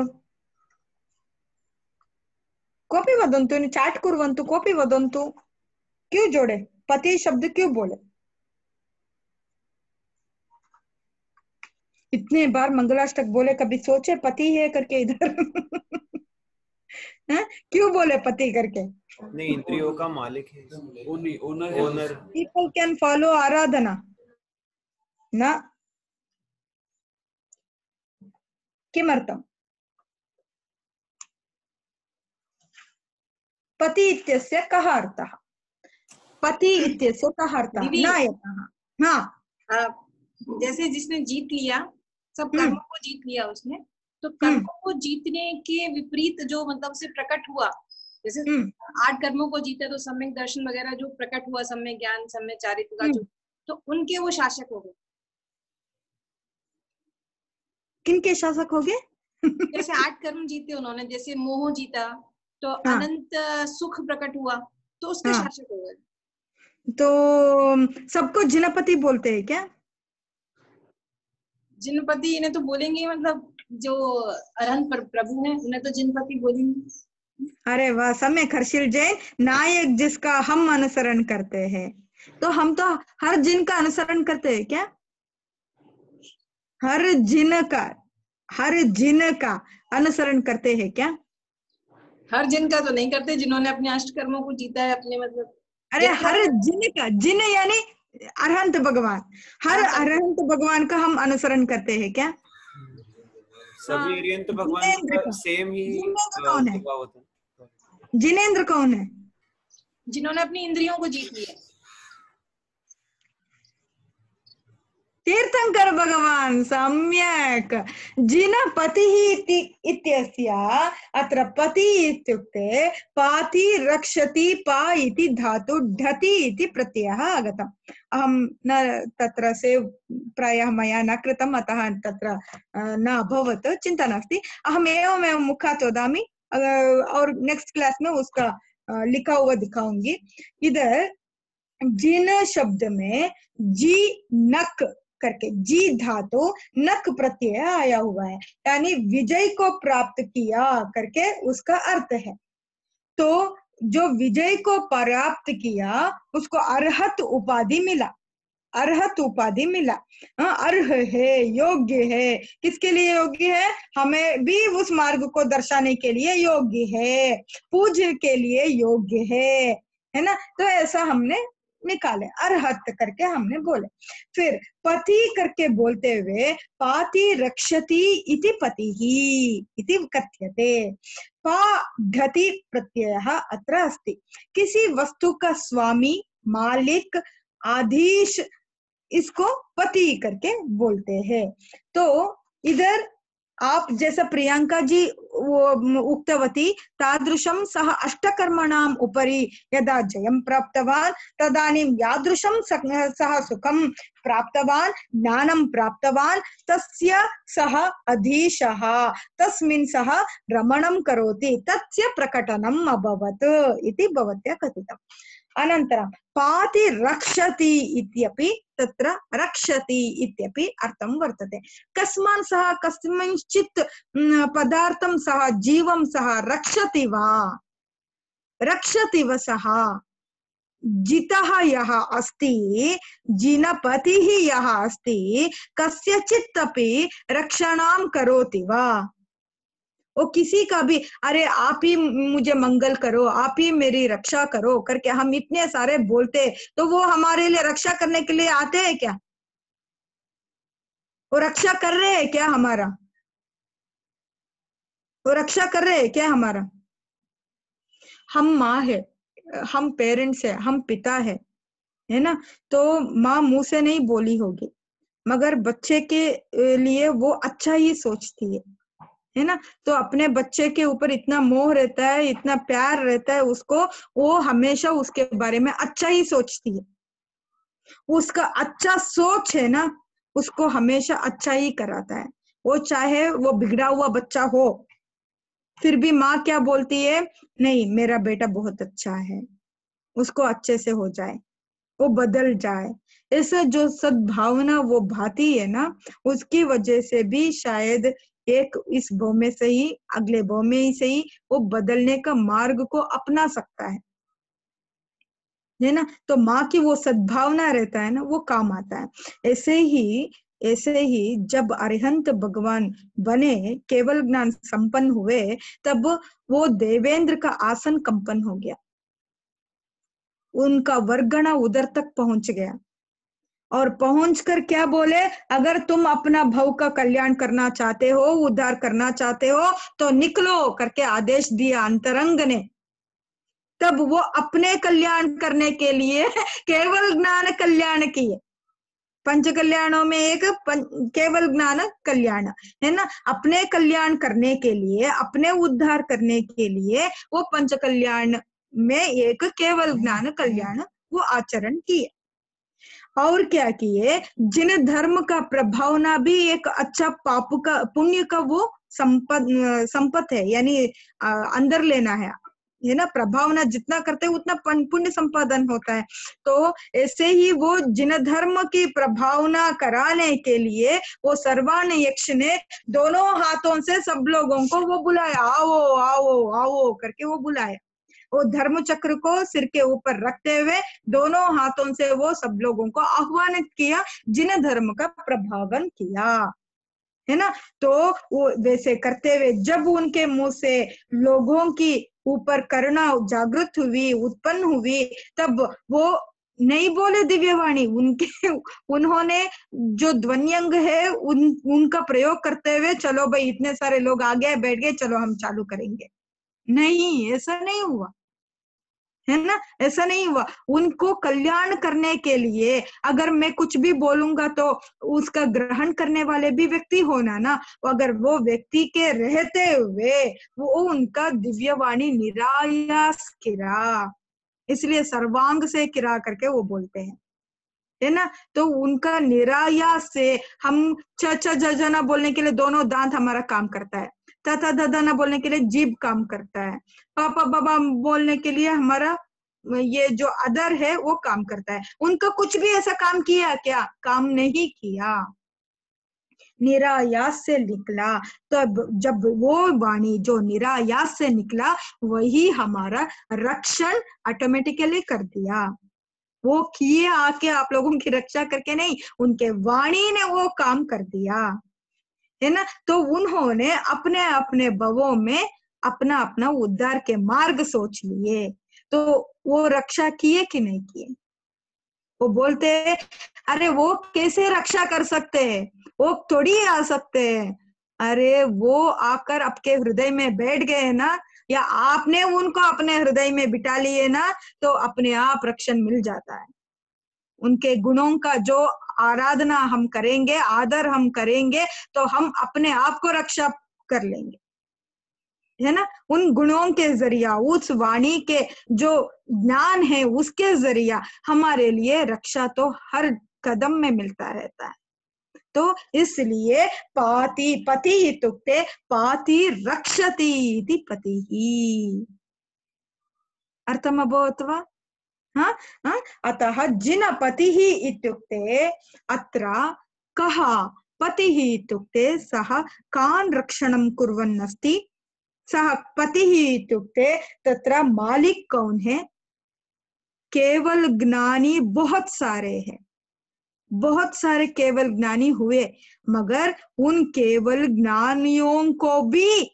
कोऽपि वदन्तु, चाट कुर्वन्तु, कोऽपि वदन्तु, क्यों जोड़े पति शब्द, क्यों बोले? इतने बार मंगलाष्टक बोले, कभी सोचे पति है करके इधर? क्यों बोले पति करके? नहीं, इंद्रियों का मालिक है, ओनर। पीपल कैन फॉलो आराधना न किमर्थम? पति इत्यस्य कः अर्थः? पति इत्यस्य कः अर्थः? नायकः। हाँ, जैसे जिसने जीत लिया, सब कर्मों को जीत लिया उसने, तो कर्मों को जीतने के विपरीत जो मतलब से प्रकट हुआ, जैसे 8 कर्मों को जीते तो सम्यक दर्शन वगैरह जो प्रकट हुआ, सम्यक ज्ञान, सम्यक चारित्र का जो, तो उनके वो शासक हो गए। किनके शासक हो गए? जैसे 8 कर्म जीते उन्होंने, जैसे मोह जीता तो अनंत सुख प्रकट हुआ, तो उसके शासक हो गए। तो सबको जिनपति बोलते हैं क्या? जिनपति इन्हें तो बोलेंगे, मतलब जो अरहंत प्रभु हैं उन्हें तो जिनपति बोलेंगे। अरे वाह, सम्यक हर्षिल जैन। नायक जिसका हम अनुसरण करते हैं, तो हम तो हर जिन का अनुसरण करते हैं क्या? हर जिन का अनुसरण करते हैं क्या? हर जिन का तो नहीं करते, जिन्होंने अपने 8 कर्मों को जीता है अपने, मतलब अरे हर जिन का, जिन यानी अरहंत भगवान, हर अरहंत भगवान का हम अनुसरण करते हैं क्या? सभी अरहंत भगवान का सेम ही कौन है? जिनेंद्र कौन है? जिन्होंने अपनी इंद्रियों को जीत लिया। तीर्थंकर भगवान। सम्यक। जिनपतिः इत्यस्य अत्र पति इत्युक्ते पाति रक्षति, पा इति धातु ढति इति प्रत्ययः आगतम्। अहं न तत्र से प्रायः मया न कृतम्, अतः तत्र न अभवत्, चिन्ता नास्ति। अहम् एवमेव मुखात् वदामि और नेक्स्ट क्लास में उसका लिखा हुआ दिखाऊंगी। इधर जिन शब्द में जी नक करके, जी धातु नक प्रत्यय आया हुआ है, यानी विजय को प्राप्त किया करके उसका अर्थ है। तो जो विजय को प्राप्त किया उसको अर्हत उपाधि मिला, अर्हत उपाधि मिला। अर्ह है, योग्य है। किसके लिए योग्य है? हमें भी उस मार्ग को दर्शाने के लिए योग्य है, पूज्य के लिए योग्य है ना। तो ऐसा हमने निकाले, अर्हत करके हमने बोले। फिर पति करके बोलते हुए पाति रक्षति इति पतिः इति कथ्यते। पा ढति प्रत्ययः अत्र अस्ति। किसी वस्तु का स्वामी, मालिक, आधीश, इसको पति करके बोलते हैं। तो इधर आप जैसा प्रियंका जी उक्तवती, तादृशं सः अष्टकर्मणाम् उपरि यदा जयं प्राप्तवान् तदानीं यादृशं सः सुखं प्राप्तवान्, ज्ञानं प्राप्तवान्, तस्य सः अधीशः, तस्मिन् सः रमणं करोति, तस्य प्रकटनम् अभवत् इति भवत्या कथितम्। अनन्तरं पाति रक्षति इत्यपि तत्र रक्षति इत्यपि अर्थं वर्तते। कस्मान् सः, कस्मिंश्चित् पदार्थं सः, जीवं सः रक्षति वा, रक्षति वा सः, जितः यः अस्ति, जिनपतिः यः अस्ति, कस्यचित् अपि रक्षणां करोति वा, वो किसी का भी अरे आप ही मुझे मंगल करो, आप ही मेरी रक्षा करो करके हम इतने सारे बोलते, तो वो हमारे लिए रक्षा करने के लिए आते हैं क्या? वो रक्षा कर रहे हैं क्या हमारा? वो रक्षा कर रहे हैं क्या हमारा? हम माँ है, हम पेरेंट्स है, हम पिता है ना? तो माँ मुंह से नहीं बोली होगी, मगर बच्चे के लिए वो अच्छा ही सोचती है ना? तो अपने बच्चे के ऊपर इतना मोह रहता है, इतना प्यार रहता है उसको, वो हमेशा उसके बारे में अच्छा ही सोचती है। उसका अच्छा सोच है ना, उसको हमेशा अच्छा ही कराता है। वो चाहे वो बिगड़ा हुआ बच्चा हो, फिर भी माँ क्या बोलती है, नहीं मेरा बेटा बहुत अच्छा है, उसको अच्छे से हो जाए, वो बदल जाए। ऐसा जो सद्भावना वो भाती है ना, उसकी वजह से भी शायद एक इस भव में से ही अगले भव में ही सही वो बदलने का मार्ग को अपना सकता है ना? तो माँ की वो सद्भावना रहता है ना, वो काम आता है। ऐसे ही जब अरिहंत भगवान बने, केवल ज्ञान संपन्न हुए, तब वो देवेंद्र का आसन कंपन हो गया, उनका वर्गणा उधर तक पहुंच गया। और पहुंचकर क्या बोले, अगर तुम अपना भव का कल्याण करना चाहते हो, उद्धार करना चाहते हो, तो निकलो करके आदेश दिया अंतरंग ने। तब वो अपने कल्याण करने के लिए केवल ज्ञान कल्याण किए। पंच कल्याणों में एक केवल ज्ञान कल्याण है ना। अपने कल्याण करने के लिए, अपने उद्धार करने के लिए वो पंच कल्याण में एक केवल ज्ञान कल्याण वो आचरण किए। और क्या किए, जिन धर्म का प्रभावना भी एक अच्छा पाप का पुण्य का वो संपत है, यानी अंदर लेना है ना। प्रभावना जितना करते हैं उतना पुण्य संपादन होता है। तो ऐसे ही वो जिन धर्म की प्रभावना कराने के लिए वो सर्वान यक्ष ने दोनों हाथों से सब लोगों को वो बुलाया, आओ आओ आओ करके वो बुलाया। वो धर्म चक्र को सिर के ऊपर रखते हुए दोनों हाथों से वो सब लोगों को आह्वानित किया, जिन धर्म का प्रभावन किया, है ना। तो वो वैसे करते हुए जब उनके मुंह से लोगों की ऊपर करुणा जागृत हुई, उत्पन्न हुई, तब वो नहीं बोले दिव्यवाणी, उन्होंने जो ध्वन्यंग है उनका प्रयोग करते हुए, चलो भाई इतने सारे लोग आ गए, बैठ गए, चलो हम चालू करेंगे। नहीं, ऐसा नहीं हुआ, है ना। ऐसा नहीं हुआ। उनको कल्याण करने के लिए अगर मैं कुछ भी बोलूंगा तो उसका ग्रहण करने वाले भी व्यक्ति होना ना। अगर वो व्यक्ति के रहते हुए वो उनका दिव्यवाणी निरायास किरा, इसलिए सर्वांग से किरा करके वो बोलते हैं, है ना। तो उनका निरायास से हम च च ज ज ना बोलने के लिए दोनों दांत हमारा काम करता है, तथा ददा ना बोलने के लिए जीभ काम करता है, पापा बाबा बोलने के लिए हमारा ये जो अदर है वो काम करता है। उनका कुछ भी ऐसा काम किया क्या? काम नहीं किया, निरायास से निकला। तब जब वो वाणी जो निरायास से निकला वही हमारा रक्षण ऑटोमेटिकली कर दिया। वो किए आके आप लोगों की रक्षा करके नहीं, उनके वाणी ने वो काम कर दिया, है ना। तो उन्होंने अपने अपने भवों में अपना अपना उद्धार के मार्ग सोच लिए। तो वो रक्षा किए कि नहीं किए? वो बोलते हैं अरे वो कैसे रक्षा कर सकते हैं, वो थोड़ी आ सकते हैं। अरे वो आकर आपके हृदय में बैठ गए ना, या आपने उनको अपने हृदय में बिठा लिए ना, तो अपने आप रक्षण मिल जाता है। उनके गुणों का जो आराधना हम करेंगे, आदर हम करेंगे, तो हम अपने आप को रक्षा कर लेंगे, है ना। उन गुणों के जरिया, उस वाणी के जो ज्ञान है उसके जरिया हमारे लिए रक्षा तो हर कदम में मिलता रहता है। तो इसलिए पाति पति इत्युक्ते पाति रक्षति इति पतिः। अर्थमभवत् वा? अतः जिन पतिः इत्युक्ते अत्र कः पतिः इत्युक्ते सः कान् रक्षणं कुर्वन् अस्ति। सः पतिः इत्युक्ते तत्र मालिक कौन है? केवल ज्ञानी बहुत सारे हैं, बहुत सारे केवल ज्ञानी हुए, मगर उन केवल ज्ञानियों को भी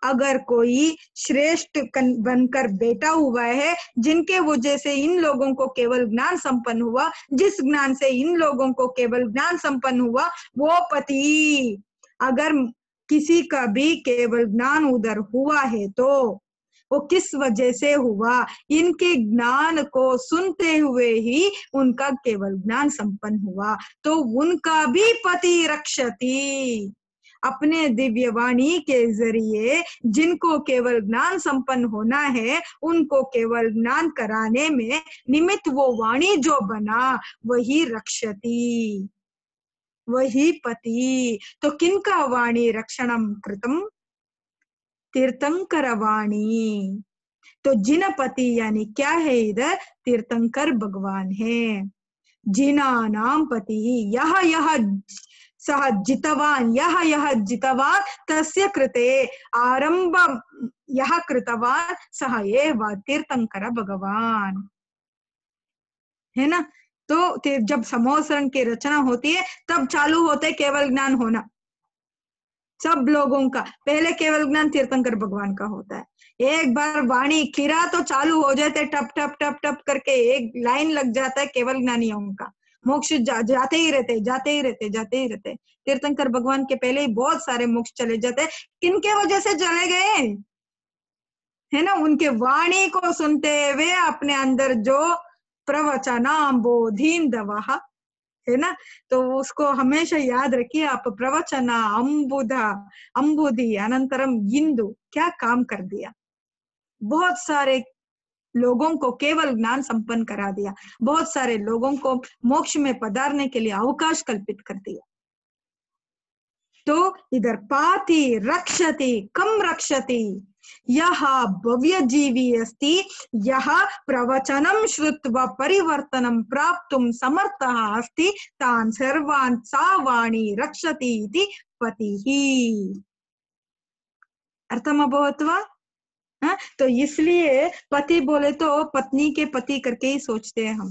अगर कोई श्रेष्ठ बनकर बैठा हुआ है, जिनके वजह से इन लोगों को केवल ज्ञान संपन्न हुआ, जिस ज्ञान से इन लोगों को केवल ज्ञान संपन्न हुआ, वो पति। अगर किसी का भी केवल ज्ञान उधर हुआ है तो वो किस वजह से हुआ? इनके ज्ञान को सुनते हुए ही उनका केवल ज्ञान संपन्न हुआ, तो उनका भी पति रक्षति। अपने दिव्य वाणी के जरिए जिनको केवल ज्ञान संपन्न होना है, उनको केवल ज्ञान कराने में निमित्त वो वाणी जो बना, वही रक्षति, वही पति। तो किनका वाणी रक्षणम कृतम? तीर्थंकर वाणी। तो जिन पति यानी क्या है इधर? तीर्थंकर भगवान है। जिना नाम पति यह सह जितवान, यह जितवान, तस्य कृते आरंभ यह कृतवान सह एव तीर्थंकर भगवान, है ना। तो जब समोसरण की रचना होती है तब चालू होते केवल ज्ञान होना सब लोगों का। पहले केवल ज्ञान तीर्थंकर भगवान का होता है। एक बार वाणी खीरा तो चालू हो जाते टप टप टप टप करके, एक लाइन लग जाता है केवल ज्ञानियों का। मोक्ष जाते ही रहते, जाते ही रहते, जाते ही रहते। तीर्थंकर भगवान के पहले ही बहुत सारे मोक्ष चले जाते। किनके वजह से चले गए? है ना, उनके वाणी को सुनते हुए अपने अंदर जो प्रवचनाम बोधीन दवाहा, है ना। तो उसको हमेशा याद रखिए आप। प्रवचना अम्बुधा अम्बुधि अनंतरम इंदु क्या काम कर दिया? बहुत सारे लोगों को केवल ज्ञान संपन्न करा दिया, बहुत सारे लोगों को मोक्ष में पधारने के लिए अवकाश कल्पित कर दिया। तो इधर पाति रक्षति, कम रक्षति, यह भव्य जीवी अस्ति, यह प्रवचनं श्रुत्वा परिवर्तनं प्राप्तुं समर्थः अस्ति, तान् सर्वान् सा वाणी रक्षति इति पतिः। अर्थमभवत् वा? तो इसलिए पति बोले तो पत्नी के पति करके ही सोचते हैं हम।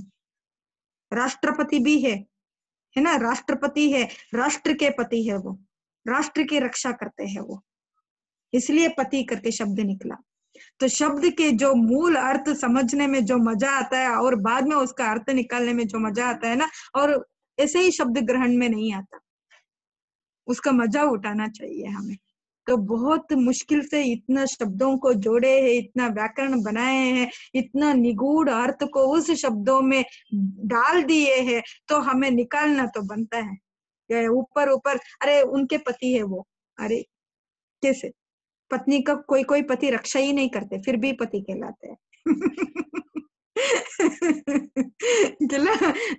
राष्ट्रपति भी है ना, राष्ट्रपति है, राष्ट्र के पति है वो, राष्ट्र की रक्षा करते हैं वो, इसलिए पति करके शब्द निकला। तो शब्द के जो मूल अर्थ समझने में जो मजा आता है और बाद में उसका अर्थ निकालने में जो मजा आता है ना, और ऐसे ही शब्द ग्रहण में नहीं आता, उसका मजा उठाना चाहिए हमें। तो बहुत मुश्किल से इतना शब्दों को जोड़े हैं, इतना व्याकरण बनाए हैं, इतना निगूढ़ अर्थ को उस शब्दों में डाल दिए हैं, तो हमें निकालना तो बनता है। ऊपर ऊपर अरे उनके पति है वो, अरे कैसे? पत्नी का कोई पति रक्षा ही नहीं करते, फिर भी पति कहलाते हैं।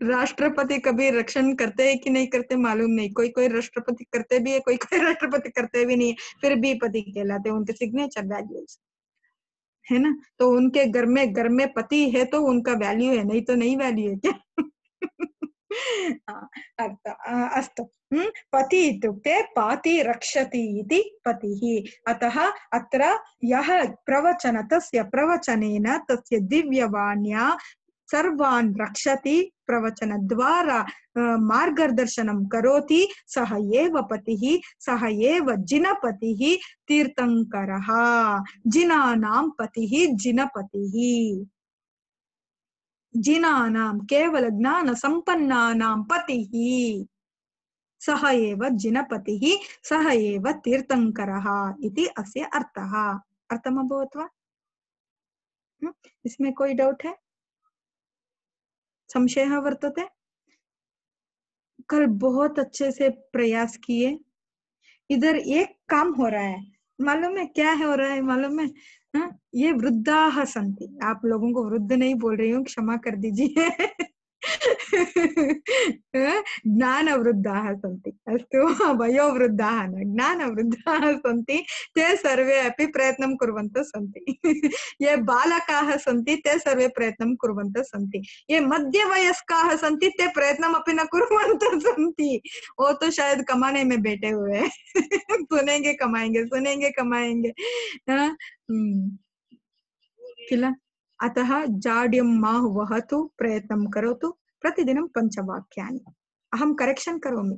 राष्ट्रपति कभी रक्षण करते हैं कि नहीं करते मालूम नहीं, कोई राष्ट्रपति करते भी है, कोई राष्ट्रपति करते भी नहीं, फिर भी पति कहलाते हैं, उनके सिग्नेचर वैल्यूज है ना। तो उनके घर में पति है तो उनका वैल्यू है, नहीं तो नहीं वैल्यू है क्या? अस्तु, पति इत्युक्ते पाति रक्षति इति पतिः। अतः अत्र यः प्रवचन तस्य प्रवचनेन तस्य दिव्यवाण्या सर्वान् रक्षति, प्रवचनद्वारा मार्गदर्शनं करोति, सः एव पतिः, सः एव जिनपतिः तीर्थंकरः, जिनानां पतिः जिनपतिः। जिनानां केवल ज्ञान संपन्नानां पतिः सः एव जिनपतिः, सः एव तीर्थंकरः इति अस्य अर्थः। अर्थमभवत् वा? इसमें कोई डाउट है, संशयः वर्तते? कल बहुत अच्छे से प्रयास किए। इधर एक काम हो रहा है, मालूम है क्या है हो रहा है? मालूम है? ये वृद्धाः सन्ति, आप लोगों को वृद्ध नहीं बोल रही हूँ, क्षमा कर दीजिए। ज्ञान वृद्धाः सन्ति, अस्तु, वयोवृद्धाः न, ज्ञान वृद्धाः सन्ति, ते सर्वे अपि प्रयत्नं कुर्वन्तः सन्ति। ये बालकाः सन्ति, ते सर्वे प्रयत्नं कुर्वन्तः सन्ति। ये मध्यवयस्काः सन्ति, ते प्रयत्नम् अपि न कुर्वन्तः सन्ति। वो तो शायद कमाने में बैठे हुए हैं। सुनेंगे कमाएंगे, सुनेंगे कमाएंगे। किल अतः जाड्यं मा वहतु, प्रयत्नं करोतु, प्रतिदिनं 5 वाक्यानि। अहं करेक्शन करोमि।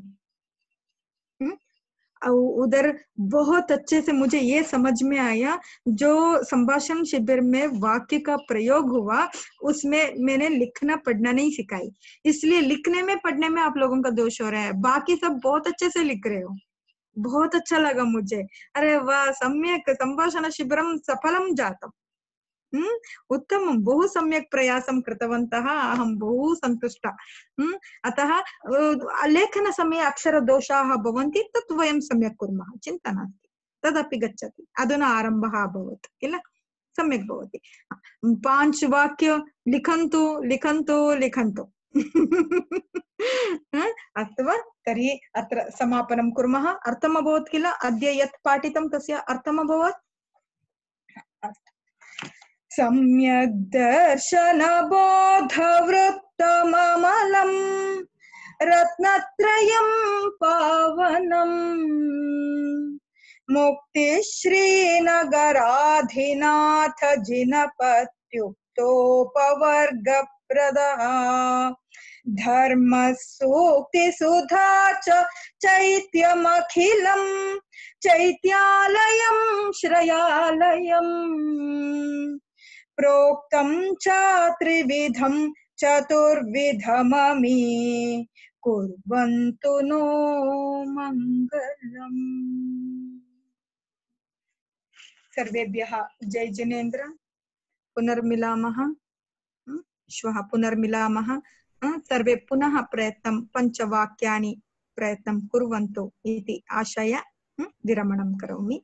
उधर बहुत अच्छे से मुझे ये समझ में आया, जो संभाषण शिविर में वाक्य का प्रयोग हुआ उसमें मैंने लिखना पढ़ना नहीं सिखाई, इसलिए लिखने में पढ़ने में आप लोगों का दोष हो रहा है। बाकी सब बहुत अच्छे से लिख रहे हो, बहुत अच्छा लगा मुझे। अरे वाह, सम्यक संभाषण शिबिरं सफलं जातम्। उत्तमं, बहु सम्यक् प्रयासं कृतवन्तः, अहं बहु सन्तुष्टा। अतः लेखनसमये अक्षरदोषाः भवन्ति, तत् वयं सम्यक् कुर्मः, चिन्ता नास्ति, तदपि गच्छति। अधुना आरम्भः अभवत् किल, सम्यक् भवति। 5 वाक्य लिखन्तु लिखन्तु लिखन्तु। अस्तु वा, तर्हि अत्र समापनं कुर्मः। अर्थम् अभवत् किल, अद्य यत् पाठितं तस्य अर्थम् अभवत्। सम्यक् दर्शनबोधवृत्तममलम् रत्नत्रयं पावनम् मुक्तिश्रीनगराधिनाथ जिनपत्युक्तोपवर्गप्रदः धर्मसूक्तिसुधा च चैत्यमखिलं चैत्यालयं श्रयालयम् प्रोक्तं च त्रिविधं चतुर्विधममि कुर्वन्तु नो मङ्गलम्। सर्वेभ्यः जय जिनेन्द्र। पुनर्मिलामः, श्वः पुनर्मिलामः। सर्वे पुनः प्रयत्नं, 5 वाक्यानि प्रयत्नं कुर्वन्तु इति आशय विरमणं करोमि।